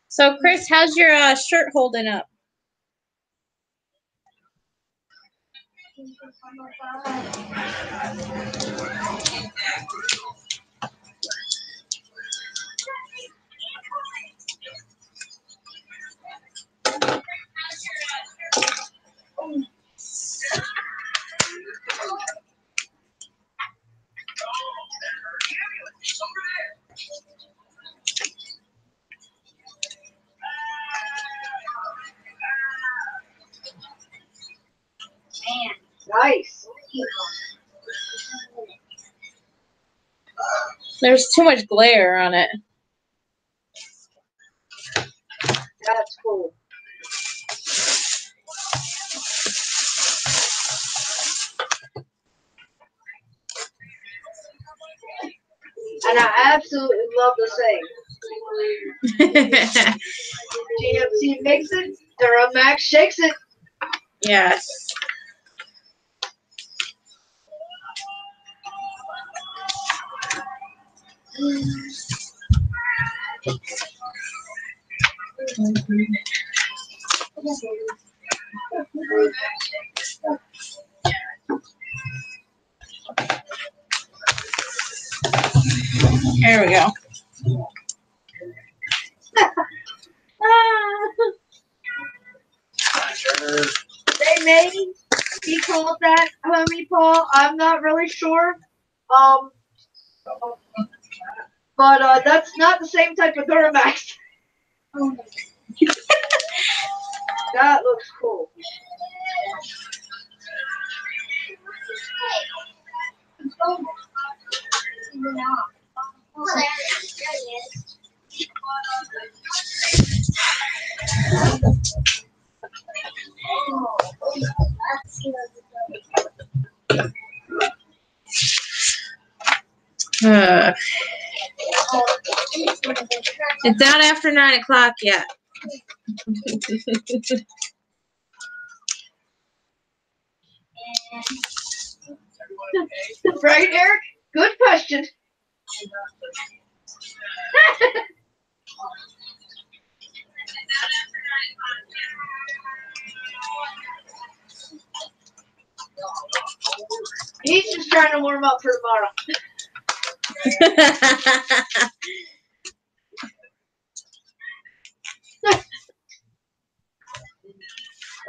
So, Chris, how's your shirt holding up? Nice. There's too much glare on it. That's cool. And I absolutely love the saying. GMC makes it, Duramax shakes it. Yes. There we go. They call it that, homie Paul. I'm not really sure. But that's not the same type of Duramax. That looks cool. It's not after 9 o'clock yet. Right, Eric? Good question. He's just trying to warm up for tomorrow.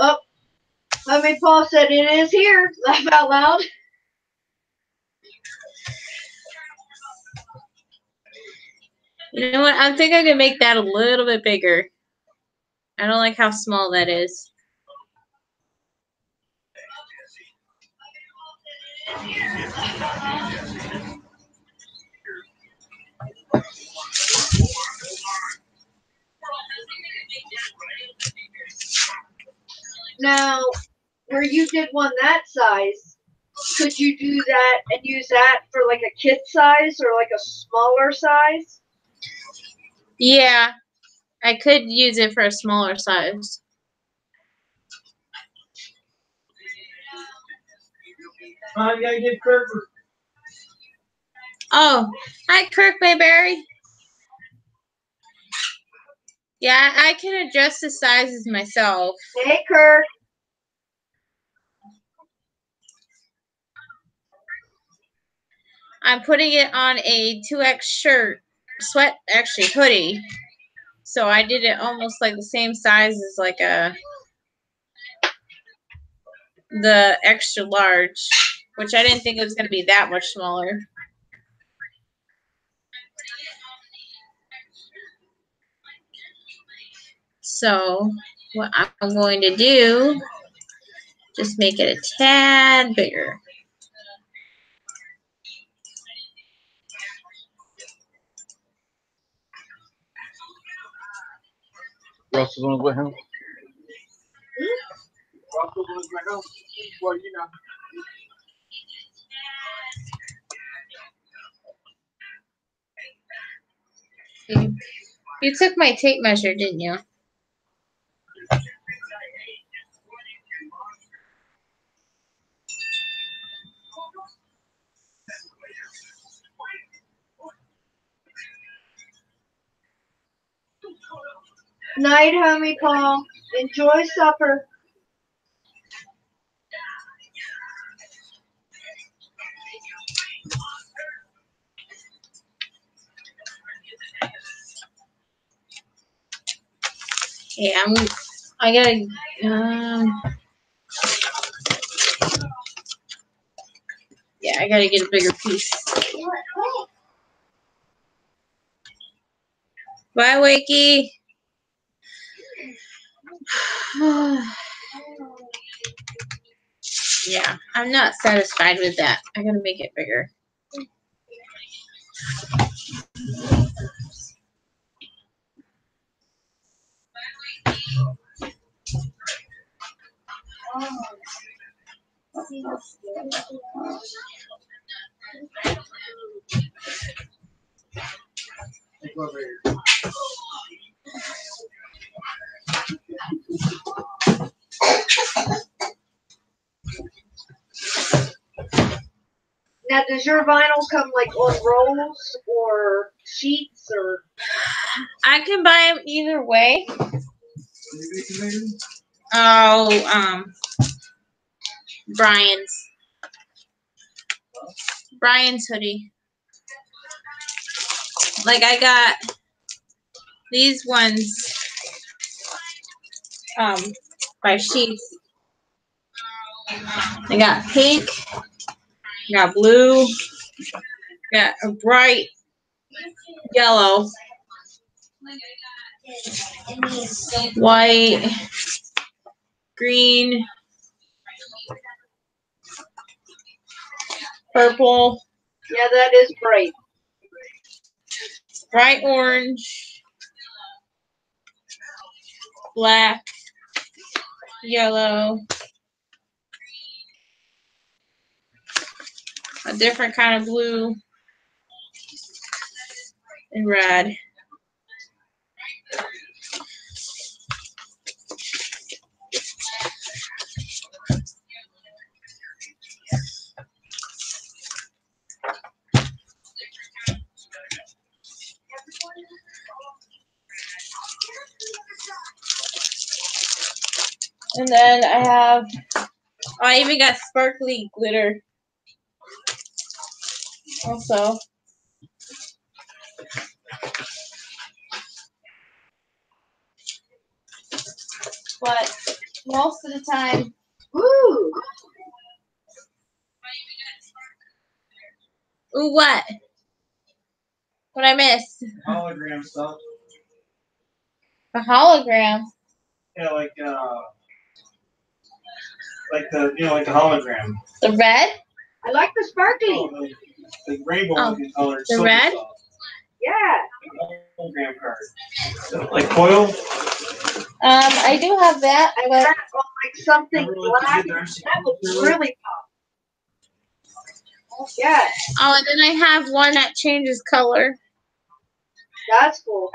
Oh, homie Paul said it is here. Laugh out loud. You know what? I think I can make that a little bit bigger. I don't like how small that is. Now, where you did one that size, could you do that and use that for like a kid size or like a smaller size? Yeah, I could use it for a smaller size. You gotta get Kirk. Oh, hi, Kirk Mayberry. Yeah, I can adjust the sizes myself. Hey, Kirk. I'm putting it on a 2X shirt, actually hoodie. So I did it almost like the same size as like the extra large, which I didn't think it was going to be that much smaller. So what I'm going to do, just make it a tad bigger. Russell's on his way home. Russell's on his way home. Well, you know. You took my tape measure, didn't you? Night, homie Paul. Enjoy supper. Yeah, I gotta, yeah, I gotta get a bigger piece. Bye, Wakey. Yeah, I'm not satisfied with that. I gotta make it bigger. Now, does your vinyl come like on rolls or sheets or? I can buy them either way. Oh, Brian's hoodie. Like I got these ones by Sheets. I got pink. I got blue. Got a bright yellow. White. Green. Purple. Yeah, that is bright. Bright orange. Black. Yellow. A different kind of blue. And red. And then I even got sparkly glitter also. But most of the time, Woo! ooh, what? What I miss? Hologram stuff. A hologram. Yeah, like the hologram. The red? I like the sparkly. Oh, the rainbow colored. The red? Stuff. Yeah. Hologram card. Like foil. I do have that. I got like something black. That would really pop. Yeah, Oh, and then I have one that changes color. that's cool.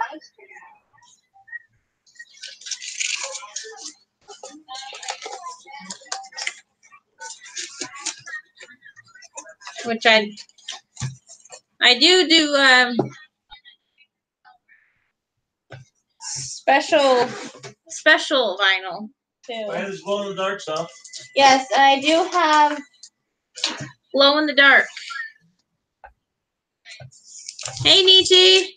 Which I do special vinyl too. I have this glow in the dark stuff. Yes, I do have glow in the dark. Hey, Nietzsche.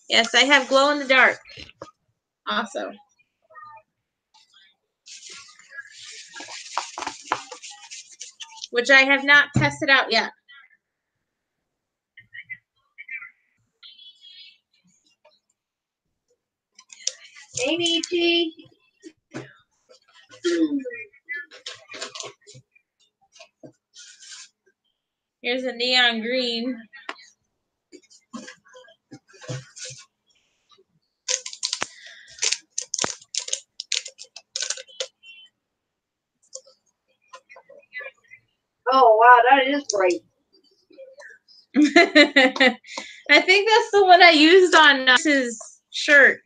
Yes, I have glow in the dark. Also. Which I have not tested out yet. Hey, Nietzsche. Here's a neon green. Oh, wow, that is bright. I think that's the one I used on his shirt.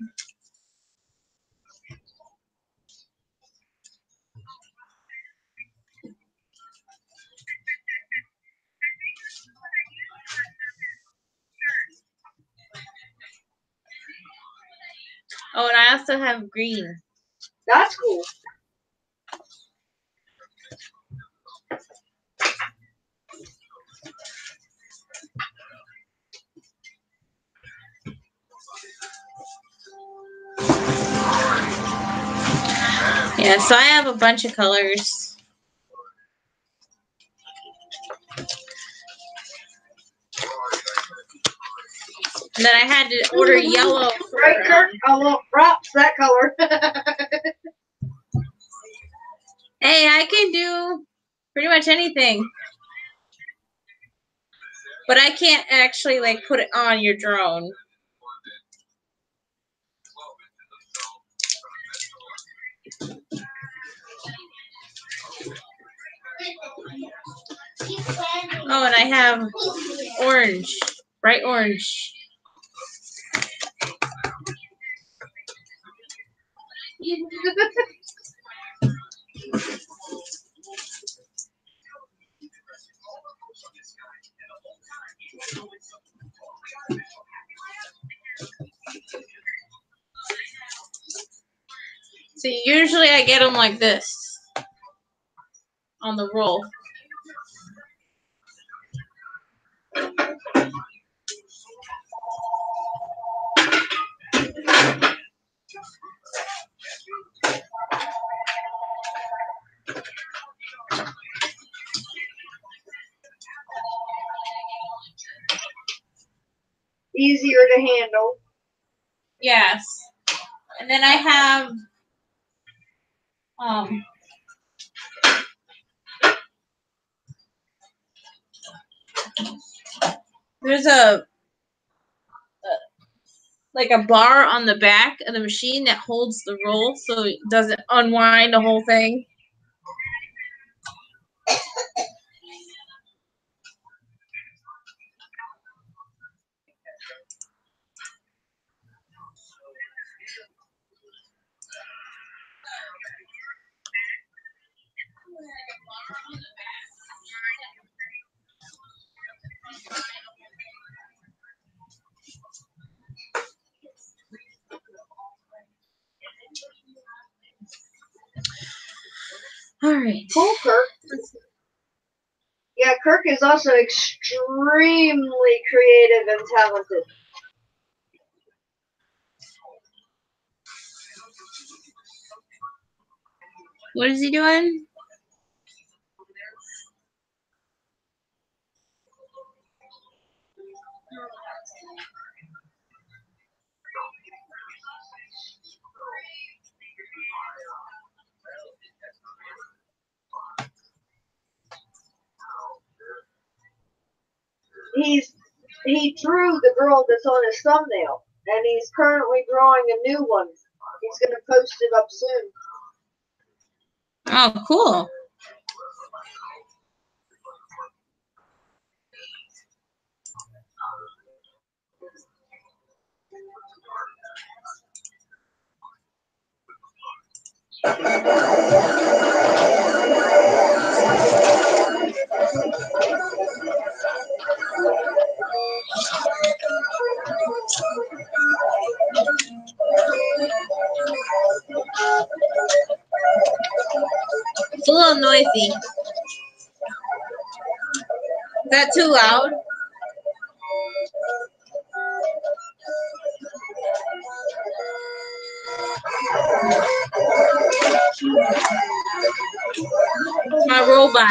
Oh, and I also have green. That's cool. Yeah, so I have a bunch of colors. And then I had to order yellow for Right, Kirk? I want props that color. Hey, I can do pretty much anything. But I can't actually like put it on your drone. Oh, and I have orange, bright orange. So usually I get them like this on the roll. easier to handle. Yes. And then I have there's a like a bar on the back of the machine that holds the roll so it doesn't unwind the whole thing. All right. Cool, Kirk. Yeah, Kirk is also extremely creative and talented. What is he doing? He drew the girl that's on his thumbnail, and he's currently drawing a new one. He's gonna post it up soon. Oh, cool. It's a little noisy. Is that too loud? My robot.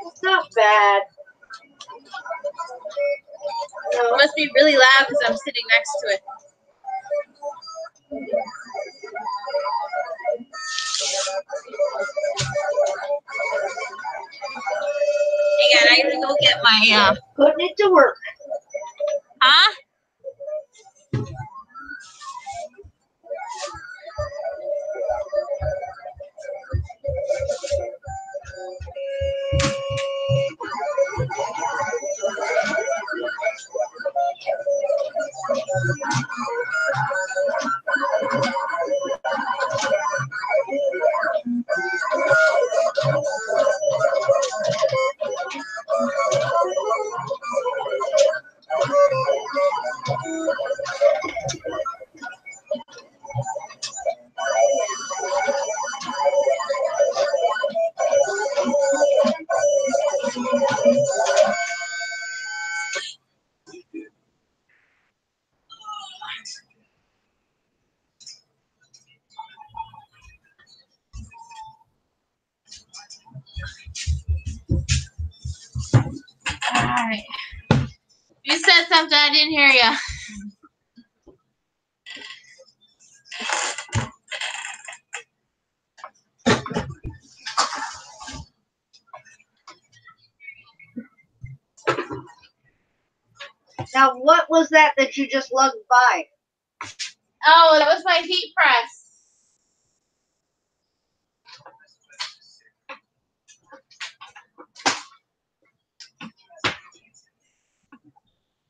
It's not bad. It No. must be really loud because I'm sitting next to it. Hang on, I gotta go get my Putting it to work. huh? Alright. You said something, I didn't hear you. Now, what was that you just lugged by? Oh, that was my heat press.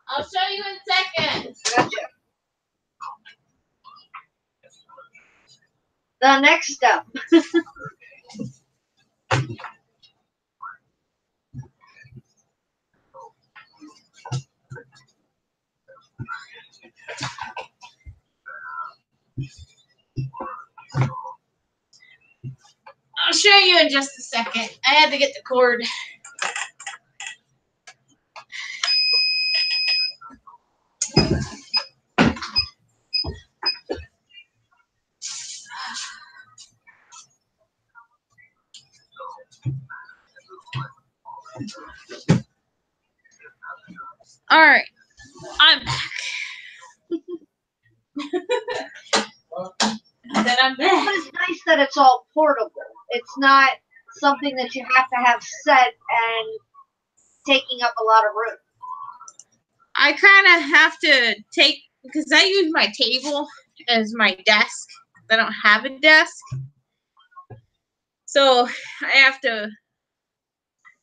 I'll show you in a second. Gotcha. The next step. I'll show you in just a second. I had to get the cord. Alright. I'm back. Then I'm But back. it's nice that it's all portable. It's not something that you have to have set and taking up a lot of room. I kind of have to take, because I use my table as my desk. I don't have a desk. So I have to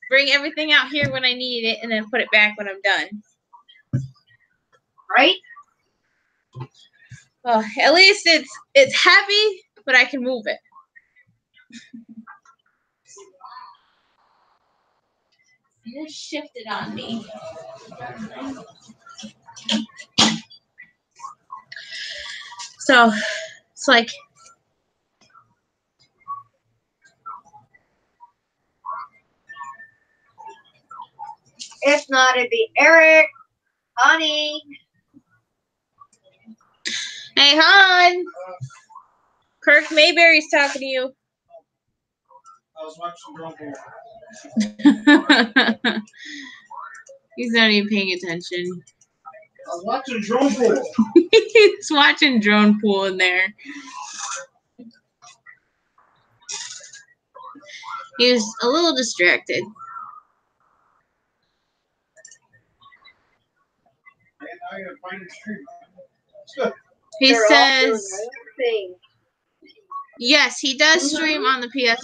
bring everything out here when I need it and then put it back when I'm done. Right? Well, at least it's heavy, but I can move it. It just shifted on me. So it's like, If not, it'd be Eric, honey. hey, hon. Kirk Mayberry's talking to you. I was watching Drone Pool. He's not even paying attention. I was watching Drone Pool. He's watching Drone Pool in there. He was a little distracted. I gotta find a stream. It's good. He They're all doing says, their own thing. yes, he does stream on the PS4.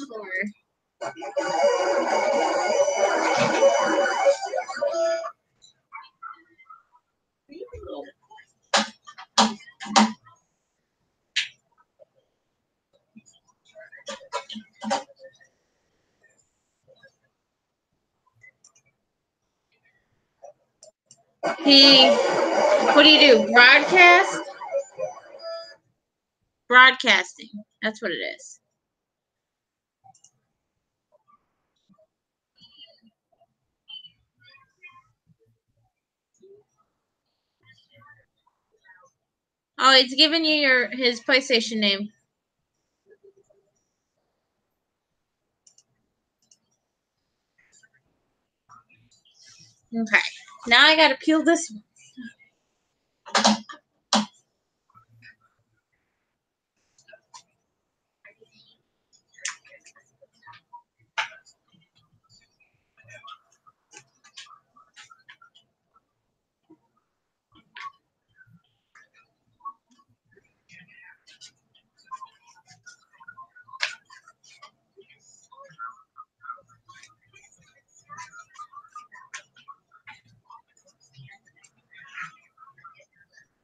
What do you do? Broadcast? Broadcasting. That's what it is. Oh, it's giving you his PlayStation name. Okay. Now I gotta peel this one.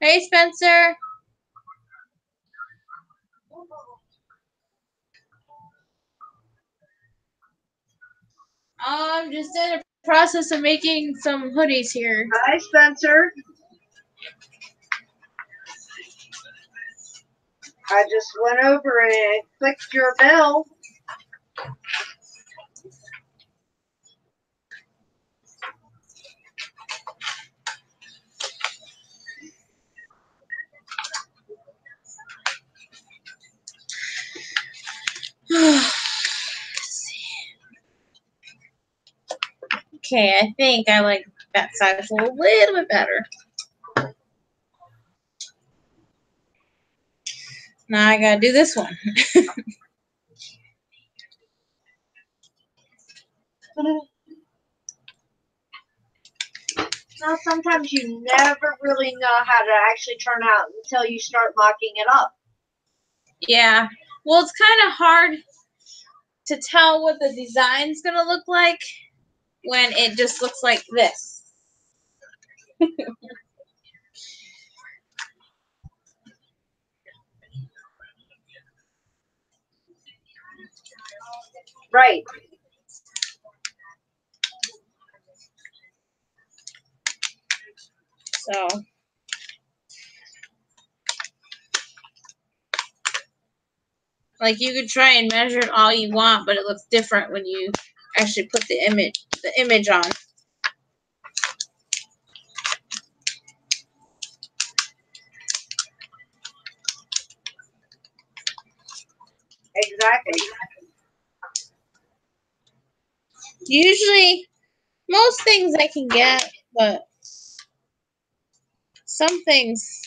Hey, Spencer. I'm just in the process of making some hoodies here. Hi, Spencer. I just went over and clicked your bell. Okay, I think I like that size a little bit better. Now I gotta do this one. Now, sometimes you never really know how to actually turn out until you start mocking it up. Yeah. Well, it's kind of hard to tell what the design's gonna look like when it just looks like this. Right. So, like, you could try and measure it all you want, but it looks different when you actually put the image on. Exactly. Usually, most things I can get, but some things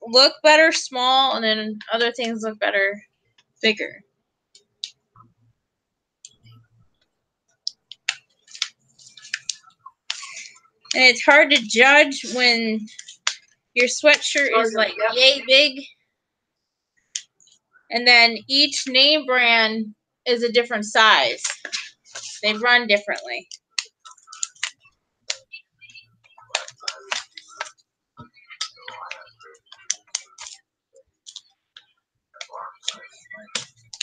look better small, and then other things look better bigger. And it's hard to judge when your sweatshirt is like yay big, and then each name brand is a different size. They run differently.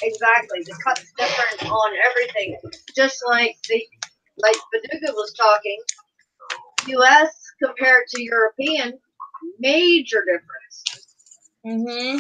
Exactly. The cut's different on everything. Just like Baduga was talking, US compared to European, major difference. Mm-hmm.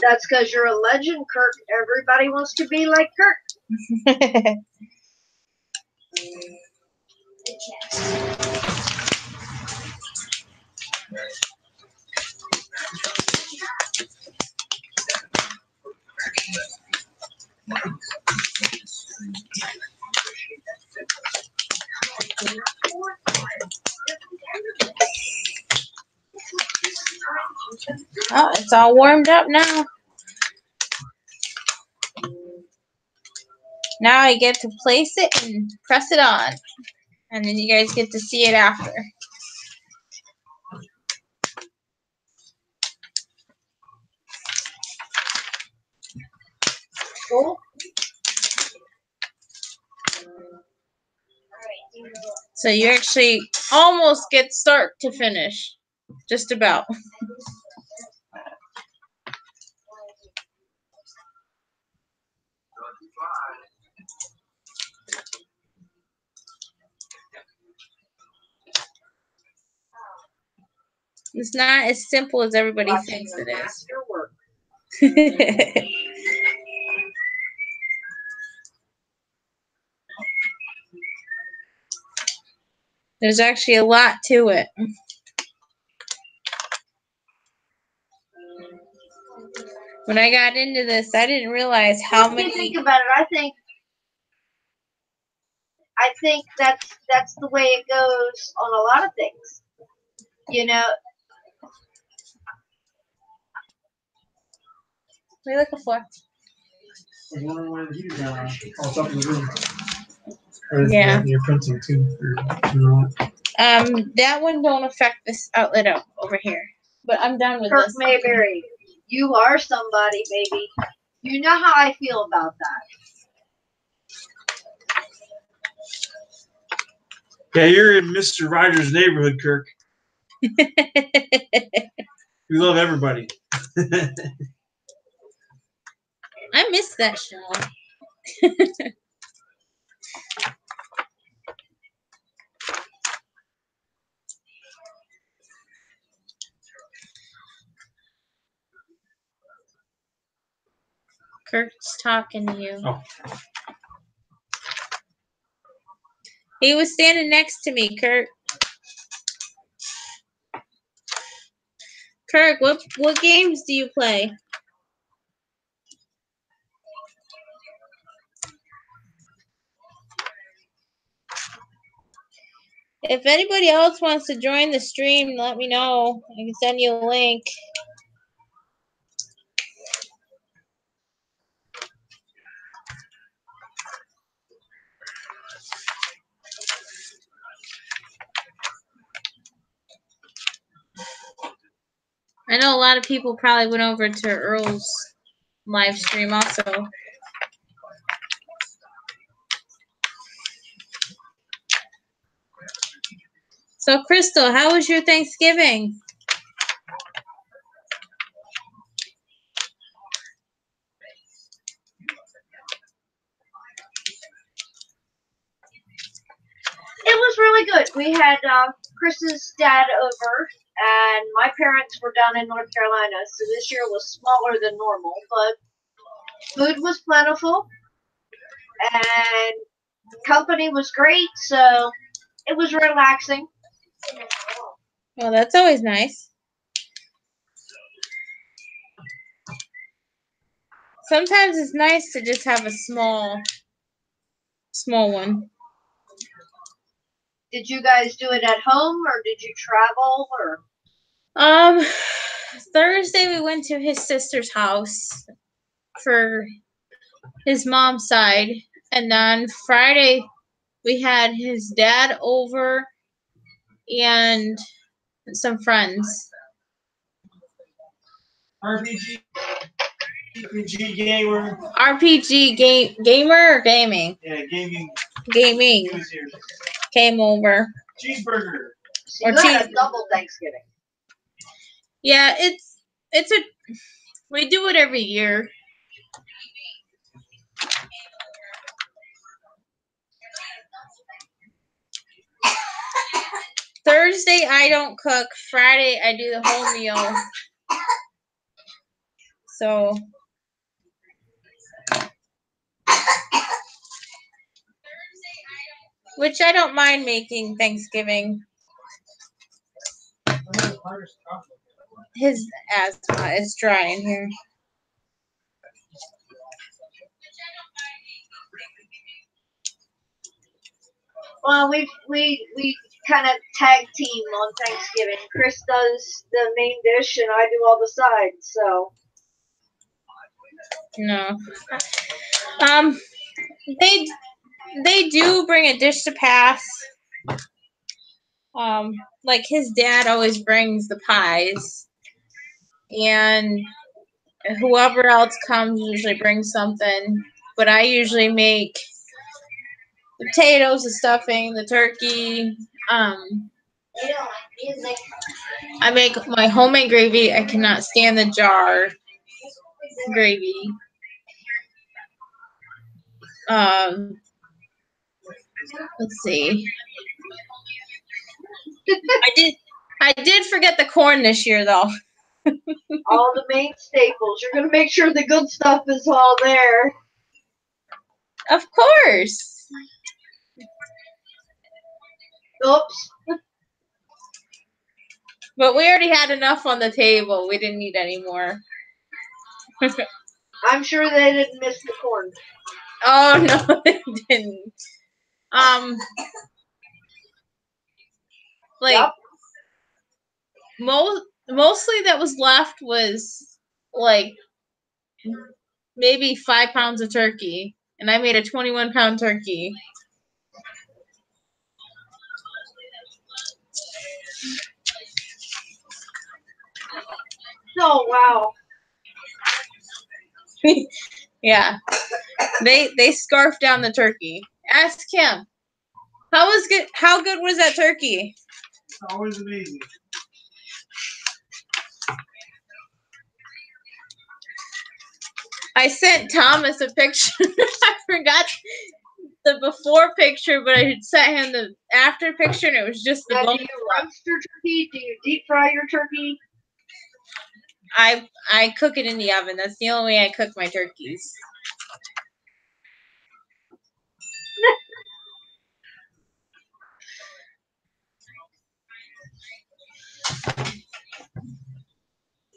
That's because you're a legend, Kirk. Everybody wants to be like Kirk. Oh, it's all warmed up now. Now I get to place it and press it on. And then you guys get to see it after. Cool. So you actually almost get start to finish. Just about. It's not as simple as everybody thinks it is. Your work. There's actually a lot to it. When I got into this, I didn't realize how When you many. think about it, I think that's the way it goes on a lot of things. You know, What are you looking for? There's one of the heaters down on top of the room. Or is Yeah. You're printing too. Or not. That one don't affect this outlet over here. But I'm done with Kirk this. Mayberry, you are somebody, baby. You know how I feel about that. Yeah, you're in Mr. Rogers' neighborhood, Kirk. We love everybody. I miss that show. Kirk's talking to you. Oh. He was standing next to me, Kirk. Kirk, what games do you play? If anybody else wants to join the stream, let me know. I can send you a link. I know a lot of people probably went over to Earl's live stream also. So, Crystal, how was your Thanksgiving? It was really good. We had Chris's dad over, and my parents were down in North Carolina, so this year was smaller than normal, but food was plentiful, and company was great, so it was relaxing. Well, that's always nice. Sometimes it's nice to just have a small one. Did you guys do it at home, or did you travel, or? Thursday we went to his sister's house for his mom's side, and then Friday we had his dad over and some friends. RPG gamer. RPG gamer or gaming? Yeah, gaming. Gaming He was here. came over. Cheeseburger. So you had a double Thanksgiving. Yeah, we do it every year. Thursday I don't cook. Friday I do the whole meal. So which I don't mind making Thanksgiving. His asthma is dry in here. Well, we kind of tag team on Thanksgiving. Chris does the main dish, and I do all the sides. So No. They do bring a dish to pass. Like his dad always brings the pies, and whoever else comes usually brings something. But I usually make potatoes, the stuffing, the turkey. I make my homemade gravy. I cannot stand the jar gravy. Let's see. I did forget the corn this year though. all the main staples. You're gonna make sure the good stuff is all there. Of course. Oops. But we already had enough on the table. We didn't need any more. I'm sure they didn't miss the corn. Oh no, they didn't. Like Yep. mostly that was left was like maybe 5 pounds of turkey, and I made a 21-pound turkey. Oh wow. Yeah, they scarfed down the turkey. Ask him. How good was that turkey? Always amazing. I sent Thomas a picture. I forgot the before picture, but I had sent him the after picture, and it was just the Now, bone. do you roast your turkey? Do you deep fry your turkey? I cook it in the oven. That's the only way I cook my turkeys.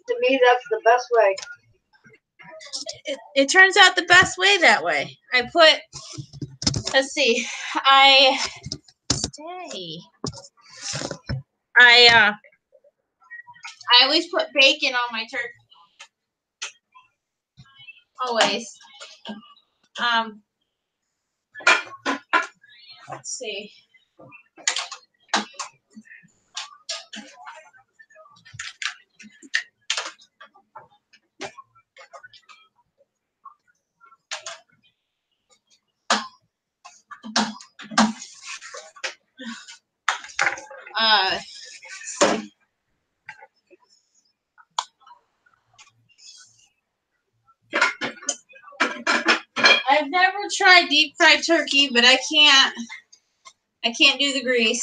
To me, that's the best way. It turns out the best way that way. Let's see. I always put bacon on my turkey. Always. Let's see. I've never tried deep fried turkey, but I can't do the grease.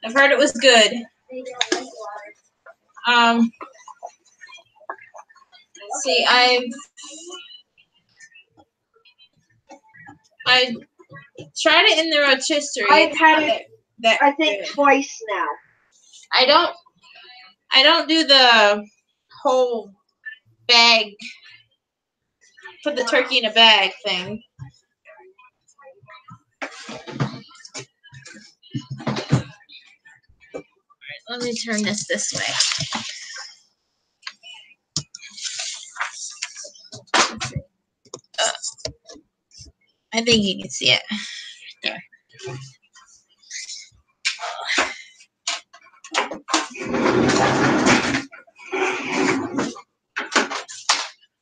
I've heard it was good. See, I tried it in the rotisserie. I've had it, that I think, good. twice now. I don't do the whole bag, put the turkey in a bag thing. Let me turn this way. I think you can see it. There.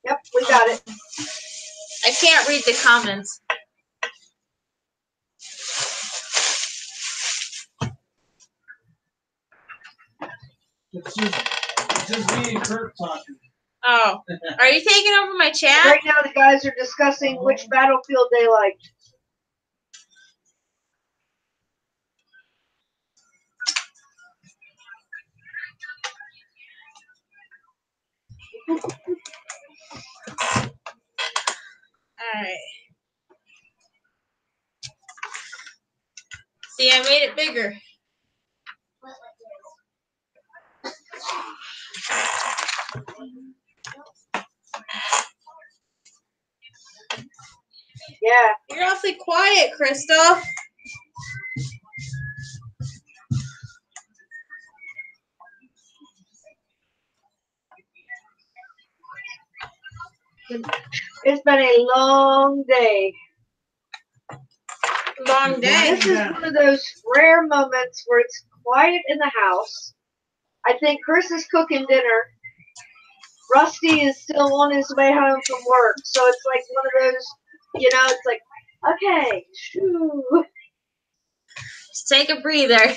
Yep, we got it. I can't read the comments. It's just me and Kurt talking. Oh, are you taking over my chat? Right now, the guys are discussing which battlefield they liked. Alright. See, I made it bigger. Yeah. You're awfully quiet, Crystal. It's been a long day. Long day. This is one of those rare moments where it's quiet in the house. I think Chris is cooking dinner. Rusty is still on his way home from work. So it's like one of those, it's like, okay, shoo. Just take a breather.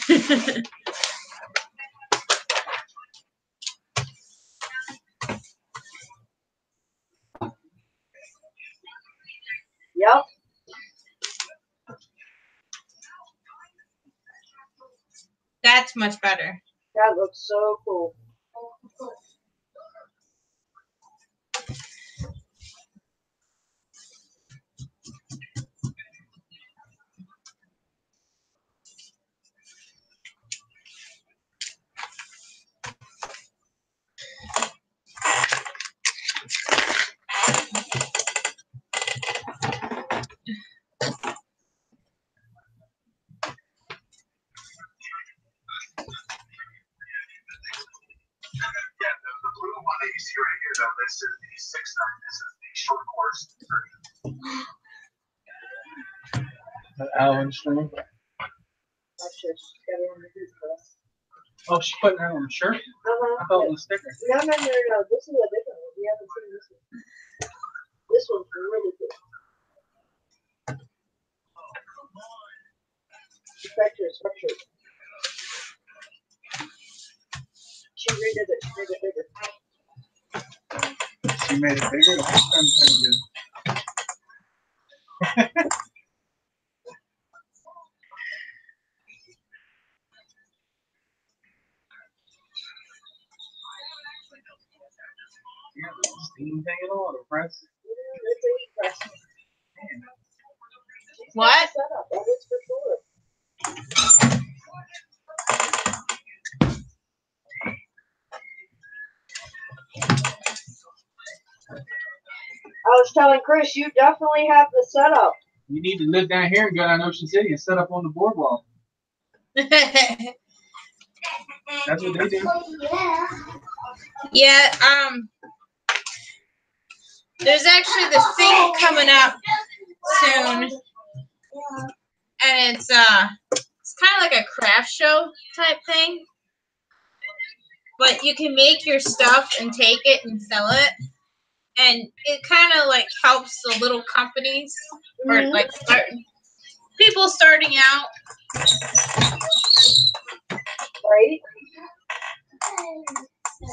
Yep. That's much better. That looks so cool. Alan stream. Oh, she put that on her shirt? Uh-huh. I thought it was a sticker. No. This is a different one. We haven't seen this one. This one's really good. Back to her sweatshirt. She redid it. She made it bigger. She made it bigger. That sounds good. Yeah, the steam thing and all, the press. It's a heat press. What? Setup. That is for sure. I was telling Chris, you definitely have the setup. You need to live down here and go down Ocean City and set up on the boardwalk. That's what they do. Yeah, there's actually this thing coming up soon. And it's kind of like a craft show type thing. But you can make your stuff and take it and sell it. And it kind of like helps the little companies or like people starting out. Right?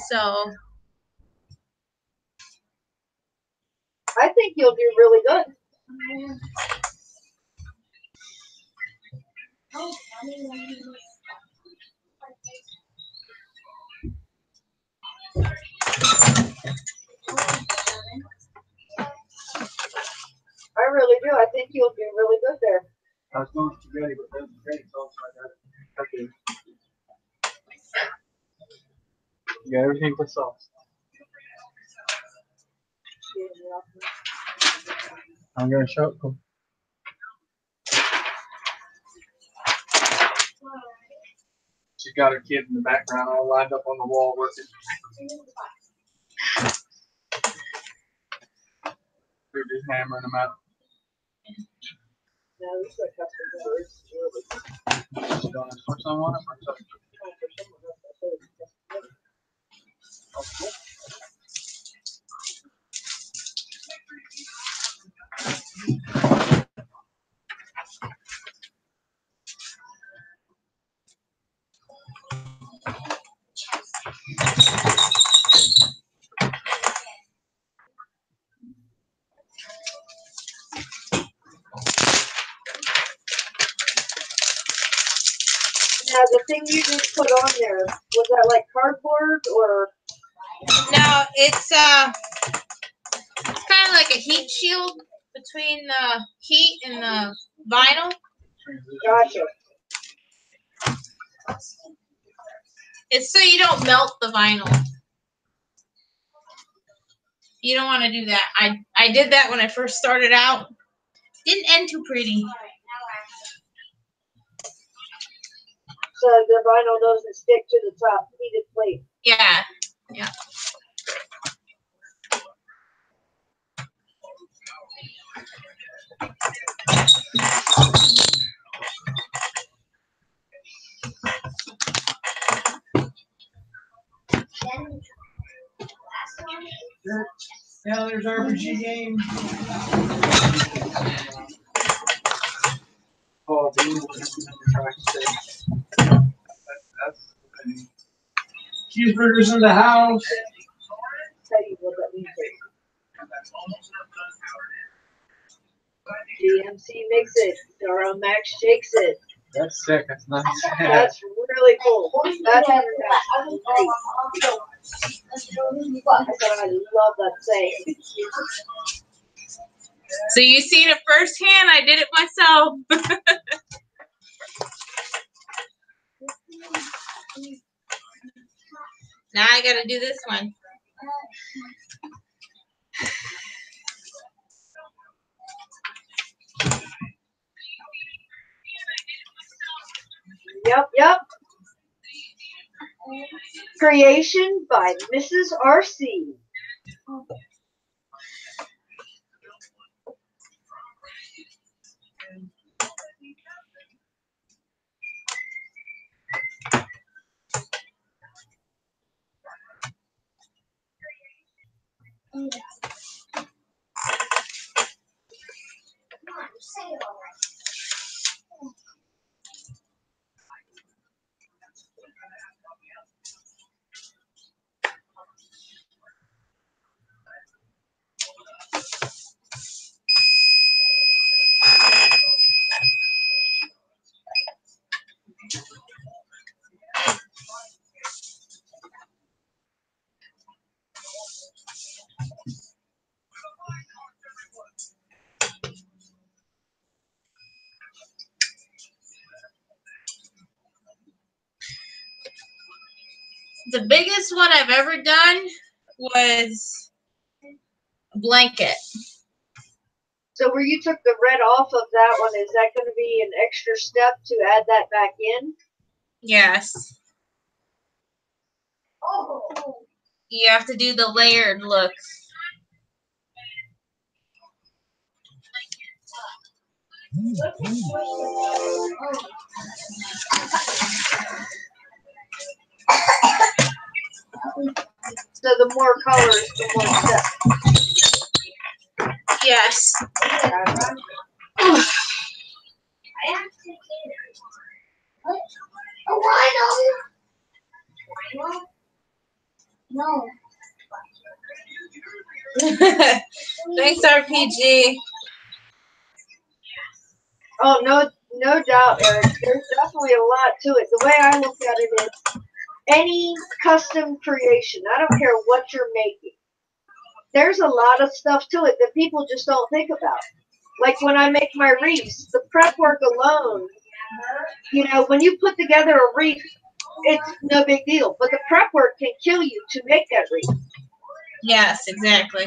So I think you'll do really good. you'll do really good there. I was going spaghetti, but there's spaghetti sauce right there. Okay. You got everything but sauce. I'm gonna show them. She's got her kid in the background all lined up on the wall working. They're just hammering them out. No, these are custom orders. You want to put some on it? Now, the thing you just put on there, was that like cardboard or? No, it's kind of like a heat shield between the heat and the vinyl. Gotcha. It's so you don't melt the vinyl. You don't want to do that. I did that when I first started out. Didn't end too pretty. So the vinyl doesn't stick to the top heated plate. Yeah. Yeah. Now there's RPG game. Oh, that's Cheeseburgers in the house. Tell you what that means. GMC makes it. Dara Max shakes it. that's sick. That's nice. That's really cool. That's great. I love that saying. So you seen it firsthand. I did it myself. Now I gotta do this one. Yep. Creation by Mrs. RC. The biggest one I've ever done was a blanket. So where you took the red off of that one, is that going to be an extra step to add that back in? Yes. Oh. You have to do the layered look. So the more colors, the more steps. Yes. No. Thanks, RPG. Oh, no doubt, Eric. There's definitely a lot to it. The way I look at it is any custom creation, I don't care what you're making, there's a lot of stuff to it that people just don't think about. Like when I make my wreaths, the prep work alone, you know, when you put together a wreath, it's no big deal. But the prep work can kill you to make that wreath. Yes, exactly.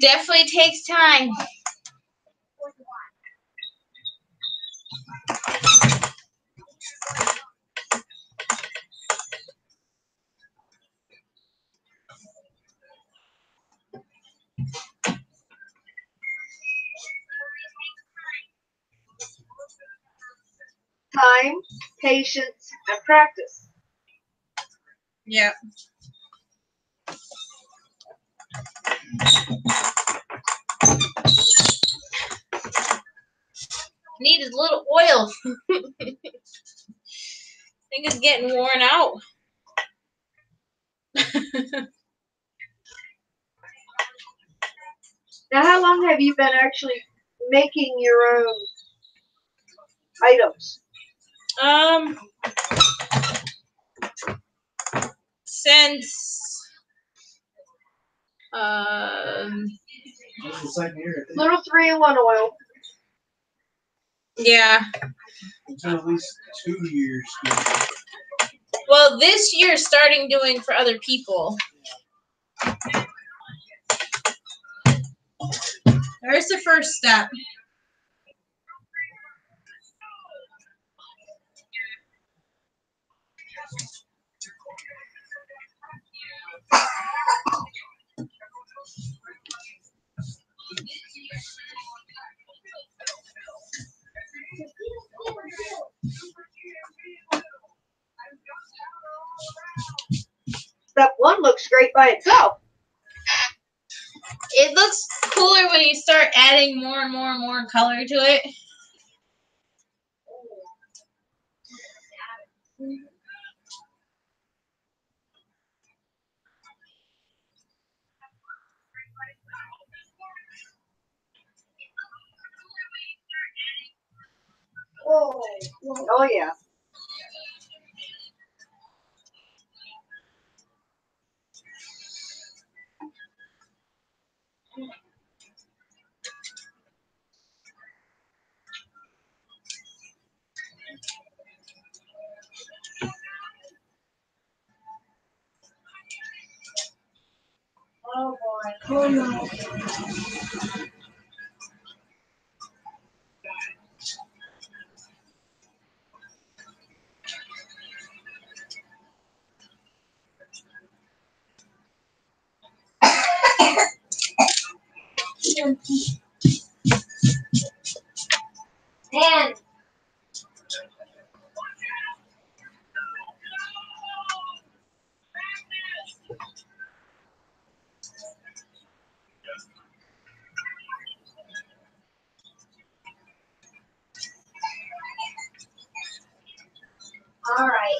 Definitely takes time. Time, patience, and practice. Yeah. Need a little oil. I think it's getting worn out. Now, how long have you been actually making your own items? Since Just the same here. Little 3-in-1 oil. yeah. It's been at least 2 years. Well, this year starting doing for other people. There's the first step. Step 1 looks great by itself. It looks cooler when you start adding more and more and more color to it. Oh, yeah. Oh, boy. Oh, no. And all right.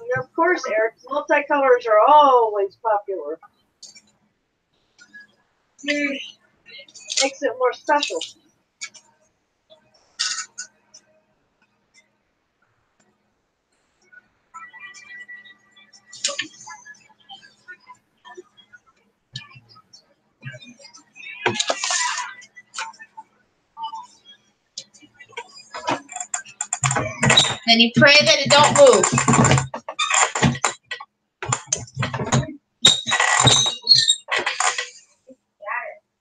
And of course, Eric, multicolors are always popular. Makes it more special. Then you pray that it don't move.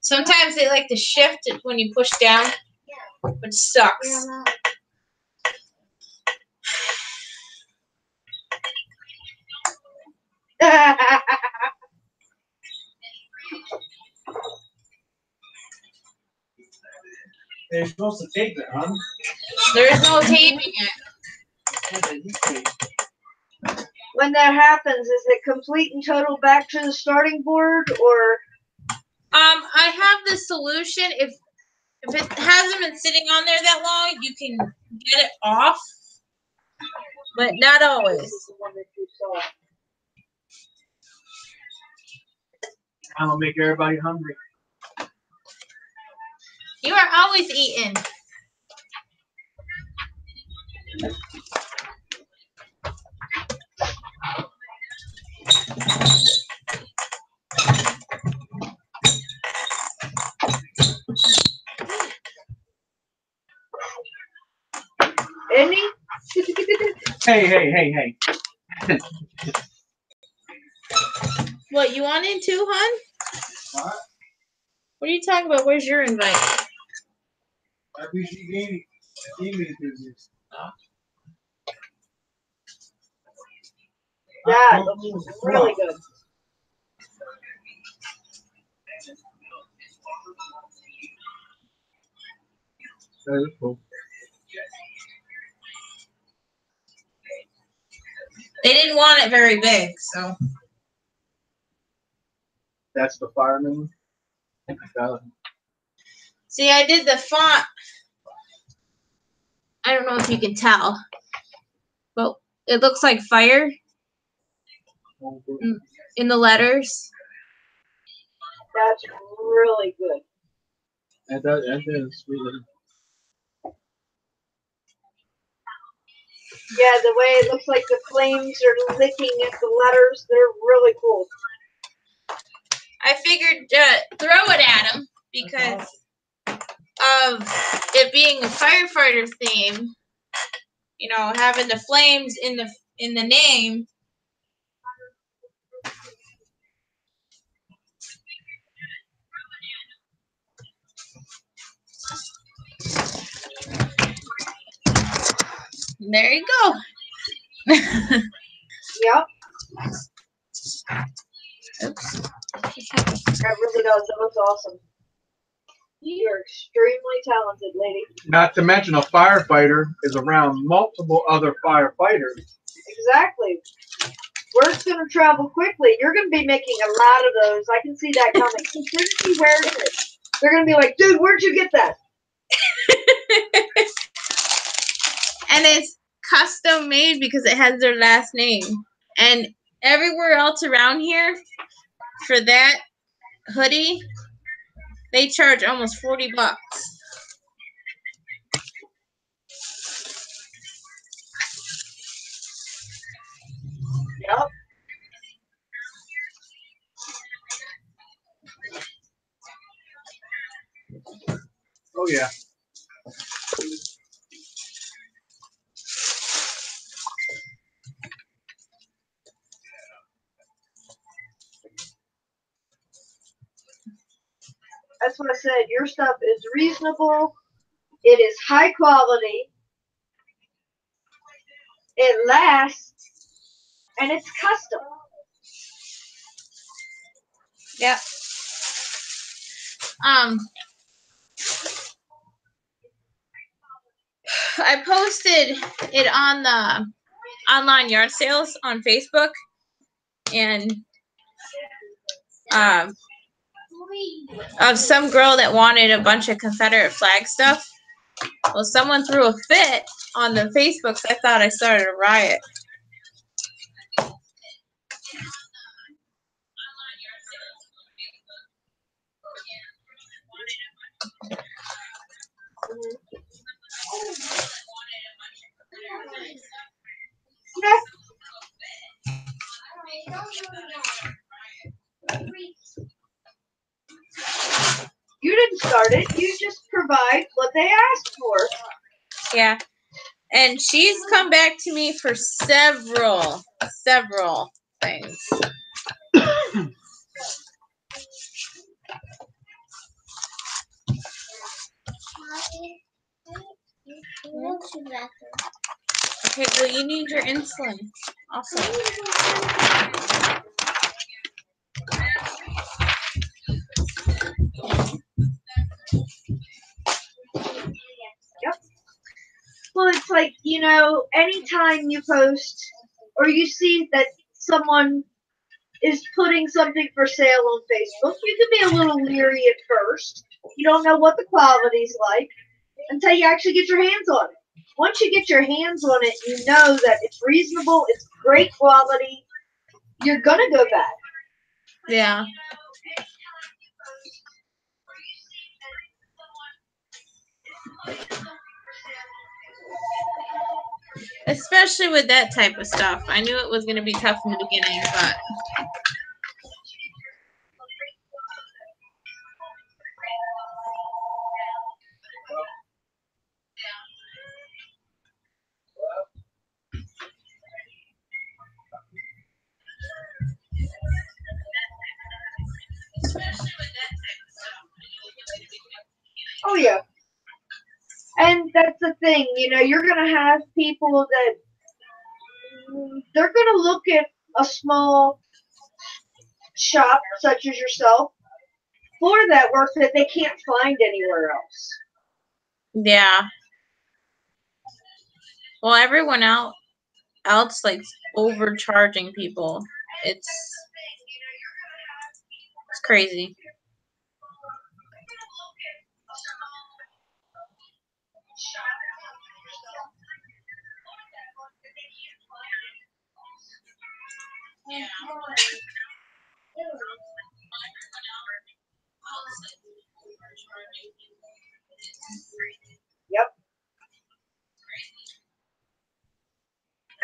Sometimes they like to shift it when you push down, which sucks. They're supposed to tape it, huh? There's no taping it. Yeah, they do tape. When that happens, is it complete and total back to the starting board, or I have the solution if If it hasn't been sitting on there that long, you can get it off, but not always. I'm gonna make everybody hungry. You are always eating. Isn't he? Hey. What, you want in too, hon? What? What are you talking about? Where's your invite? I wish you gave me business. That looks really good. That is cool. They didn't want it very big, so. That's the fireman. Got it. See, I did the font. I don't know if you can tell, but it looks like fire in the letters. That's really good. That is really. Yeah, the way it looks like the flames are licking at the letters, they're really cool. I figured throw it at them because of it being a firefighter theme. You know, having the flames in the name. There you go. Yep, Oops. that really does. That looks awesome. You're extremely talented, lady. Not to mention a firefighter is around multiple other firefighters. Exactly. Word's going to travel quickly. You're going to be making a lot of those. I can see that coming. As soon as he wears it, they're going to be like, dude, where'd you get that? And it's custom made because it has their last name. And everywhere else around here for that hoodie, they charge almost $40. Yep. Oh yeah. That's what I said. Your stuff is reasonable. It is high quality. It lasts. And it's custom. Yeah. I posted it on the online yard sales on Facebook, and of some girl that wanted a bunch of Confederate flag stuff. Well, someone threw a fit on the Facebook, so I thought I started a riot. Yeah. You didn't start it. You just provide what they asked for. Yeah. And she's come back to me for several things. Okay, well, you need your insulin. Awesome. Yep. Well, it's like, you know, anytime you post or you see that someone is putting something for sale on Facebook, you can be a little leery at first. You don't know what the quality's like until you actually get your hands on it. Once you get your hands on it, you know that it's reasonable, it's great quality, you're gonna go back. Yeah. Especially with that type of stuff. I knew it was going to be tough in the beginning, but Oh yeah. And that's the thing, you know, you're gonna have people that they're gonna look at a small shop such as yourself for that work that they can't find anywhere else. yeah. Well, everyone else like overcharging people. It's crazy. Yeah. Yep.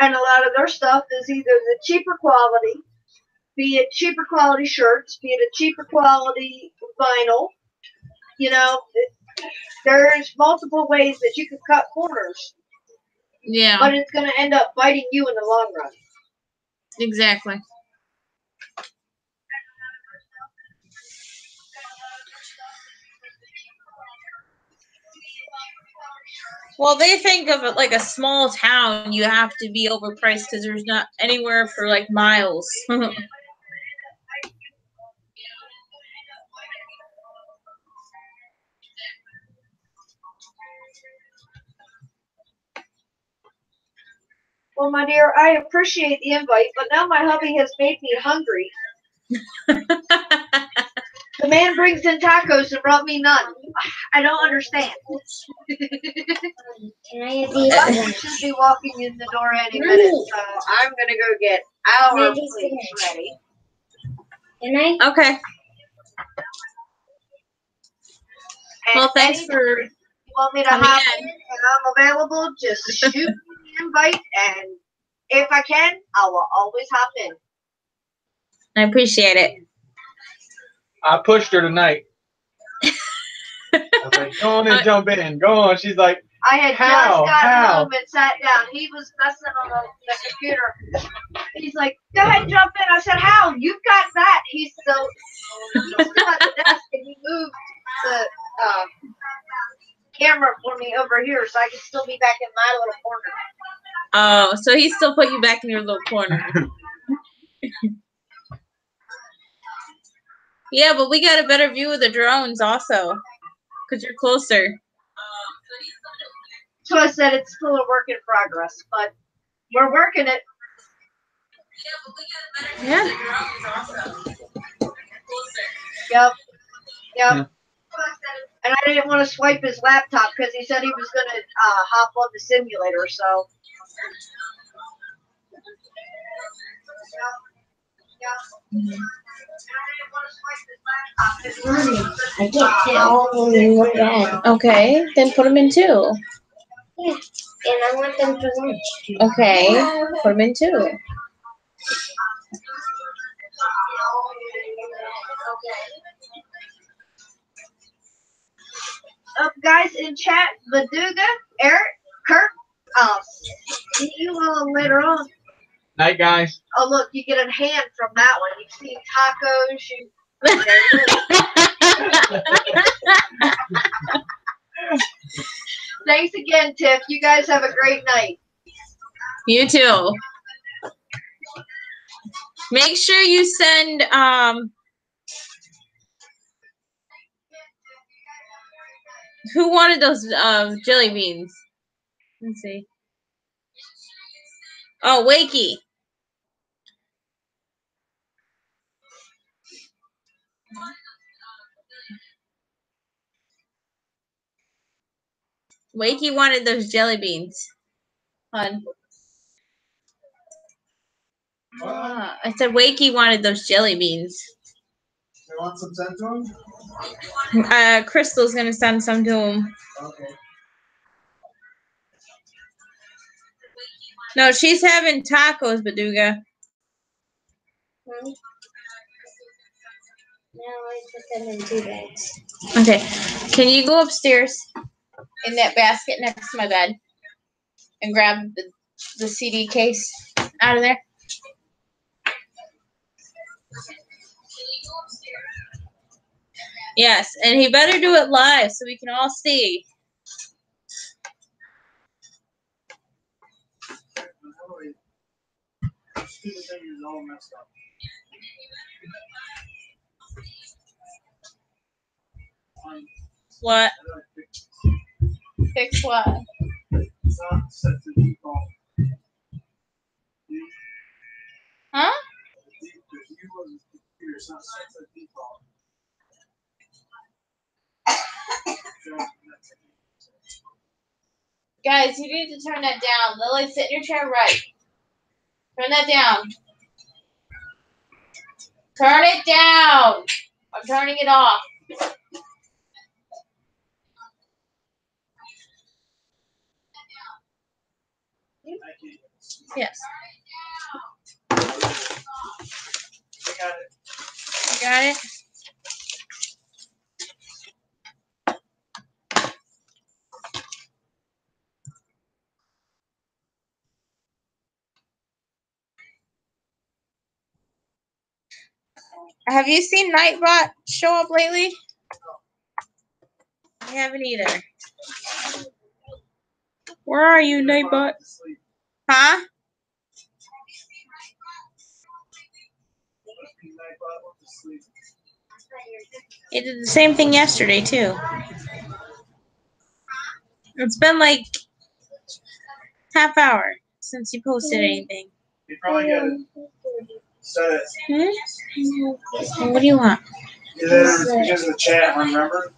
And a lot of their stuff is either the cheaper quality, be it cheaper quality shirts, be it a cheaper quality vinyl. You know, there's multiple ways that you could cut corners, Yeah. but it's going to end up biting you in the long run. Exactly. Well, they think of it like a small town. You have to be overpriced because there's not anywhere for like miles. Well, my dear, I appreciate the invite, but now my hubby has made me hungry. The man brings in tacos and brought me none. I don't understand. Can I have these But he again? should be walking in the door any minute, so I'm going to go get our plates ready. Can I? Okay. And Well, thanks anytime for you want me to coming hop in. in and I'm available, just shoot me the invite, and if I can, I will always hop in. I appreciate it. I pushed her tonight. I was like, go on and jump in. Go on. She's like, I had How? just gotten How? home and sat down. He was messing on the computer. He's like, go ahead and jump in. I said, how? You've got that. He's still at the desk, and he moved the camera for me over here so I can still be back in my little corner. Oh, so he still put you back in your little corner. Yeah, but we got a better view of the drones also because you're closer. So I said it's still a work in progress, but we're working it. Yeah. Yep. Yeah. And I didn't want to swipe his laptop because he said he was going to hop on the simulator, so. Mommy, I can't fit all of them in one bag. Okay, then put them in two. Yeah, and I want them for lunch. Okay, put them in two. Guys in chat, Baduga, Eric, Kurt, I'll see you all later on. Night, guys. Oh, look, you get a hand from that one. You see tacos. Thanks again, Tiff. You guys have a great night. You too. Make sure you send who wanted those jelly beans? Let's see. Oh, Wakey. Wakey wanted those jelly beans. Hun. I said Wakey wanted those jelly beans. You want some sent to him? Crystal's gonna send some to him. Okay. No, she's having tacos, Baduga. Now I put them in 2 bags. Okay. Can you go upstairs in that basket next to my bed and grab the CD case out of there? Yes, and he better do it live so we can all see. Stupid thing is all messed up. What? I don't think Fix what? it's not set to default. Huh? The view of the computer is not set to default. Guys, you need to turn that down. Lily, sit in your chair right. Turn that down. Turn it down. I'm turning it off. Yes. I got it. You got it? Have you seen Nightbot show up lately? I haven't either. Where are you, Nightbot? Huh? He did the same thing yesterday, too. It's been like half hour since you posted anything. You probably got it set it. What do you want? Because of the chat, remember?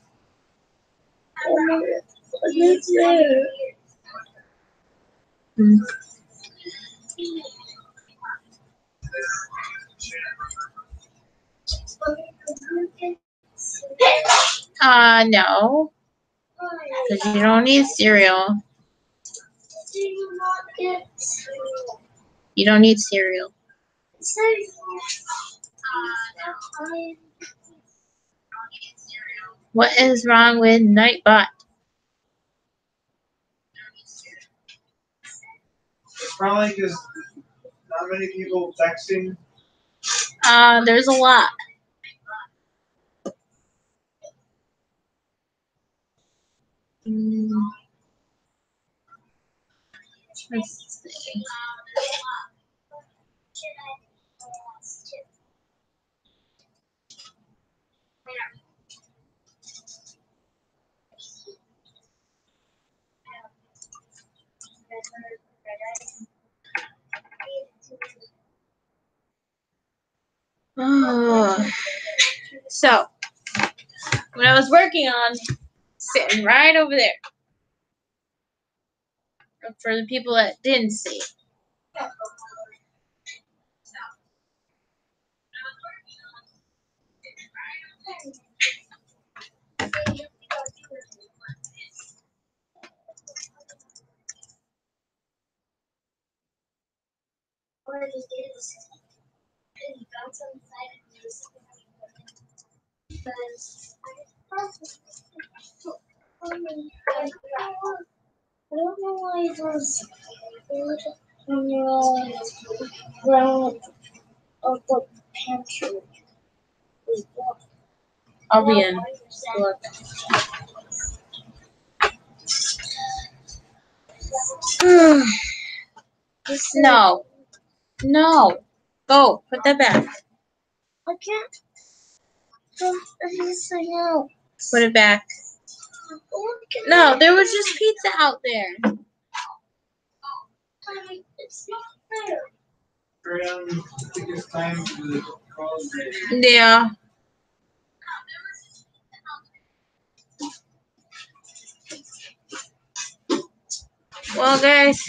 No. Because you don't need cereal. You don't need cereal. What is wrong with Nightbot? It's probably because not many people texting. There's a lot. Let's see. Oh. So, what I was working on, sitting right over there. For the people that didn't see. I don't know why those ground of the pantry was blocked. I'll be in. Look. No. No. Go. Put that back. I can't. He's saying out. Put it back. No, there was just pizza out there. It's not fair. I think it's time for the call day. Yeah. Well, guys,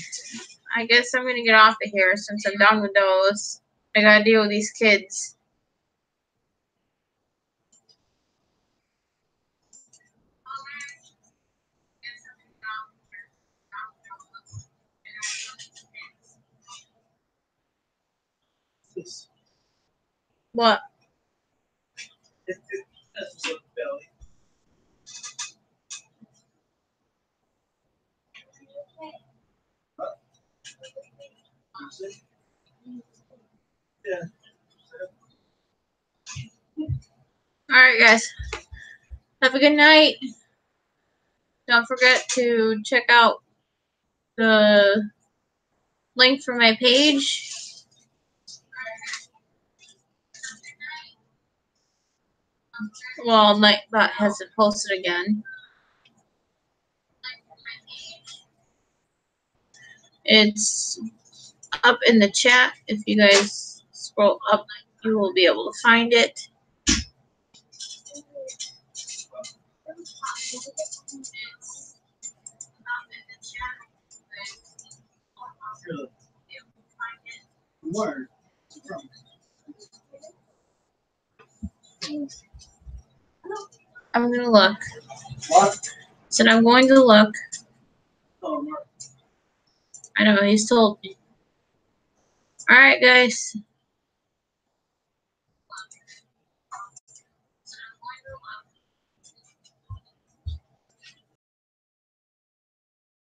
I guess I'm gonna get off of here since I'm done with those. I gotta deal with these kids. What? Alright, guys. Have a good night. Don't forget to check out the link for my page. Well, Nightbot hasn't posted again. It's up in the chat. If you guys scroll up, you will be able to find it. Word. I'm gonna look. What? Said I'm going to look. Oh, Mark. I know, he's told me. Alright, guys.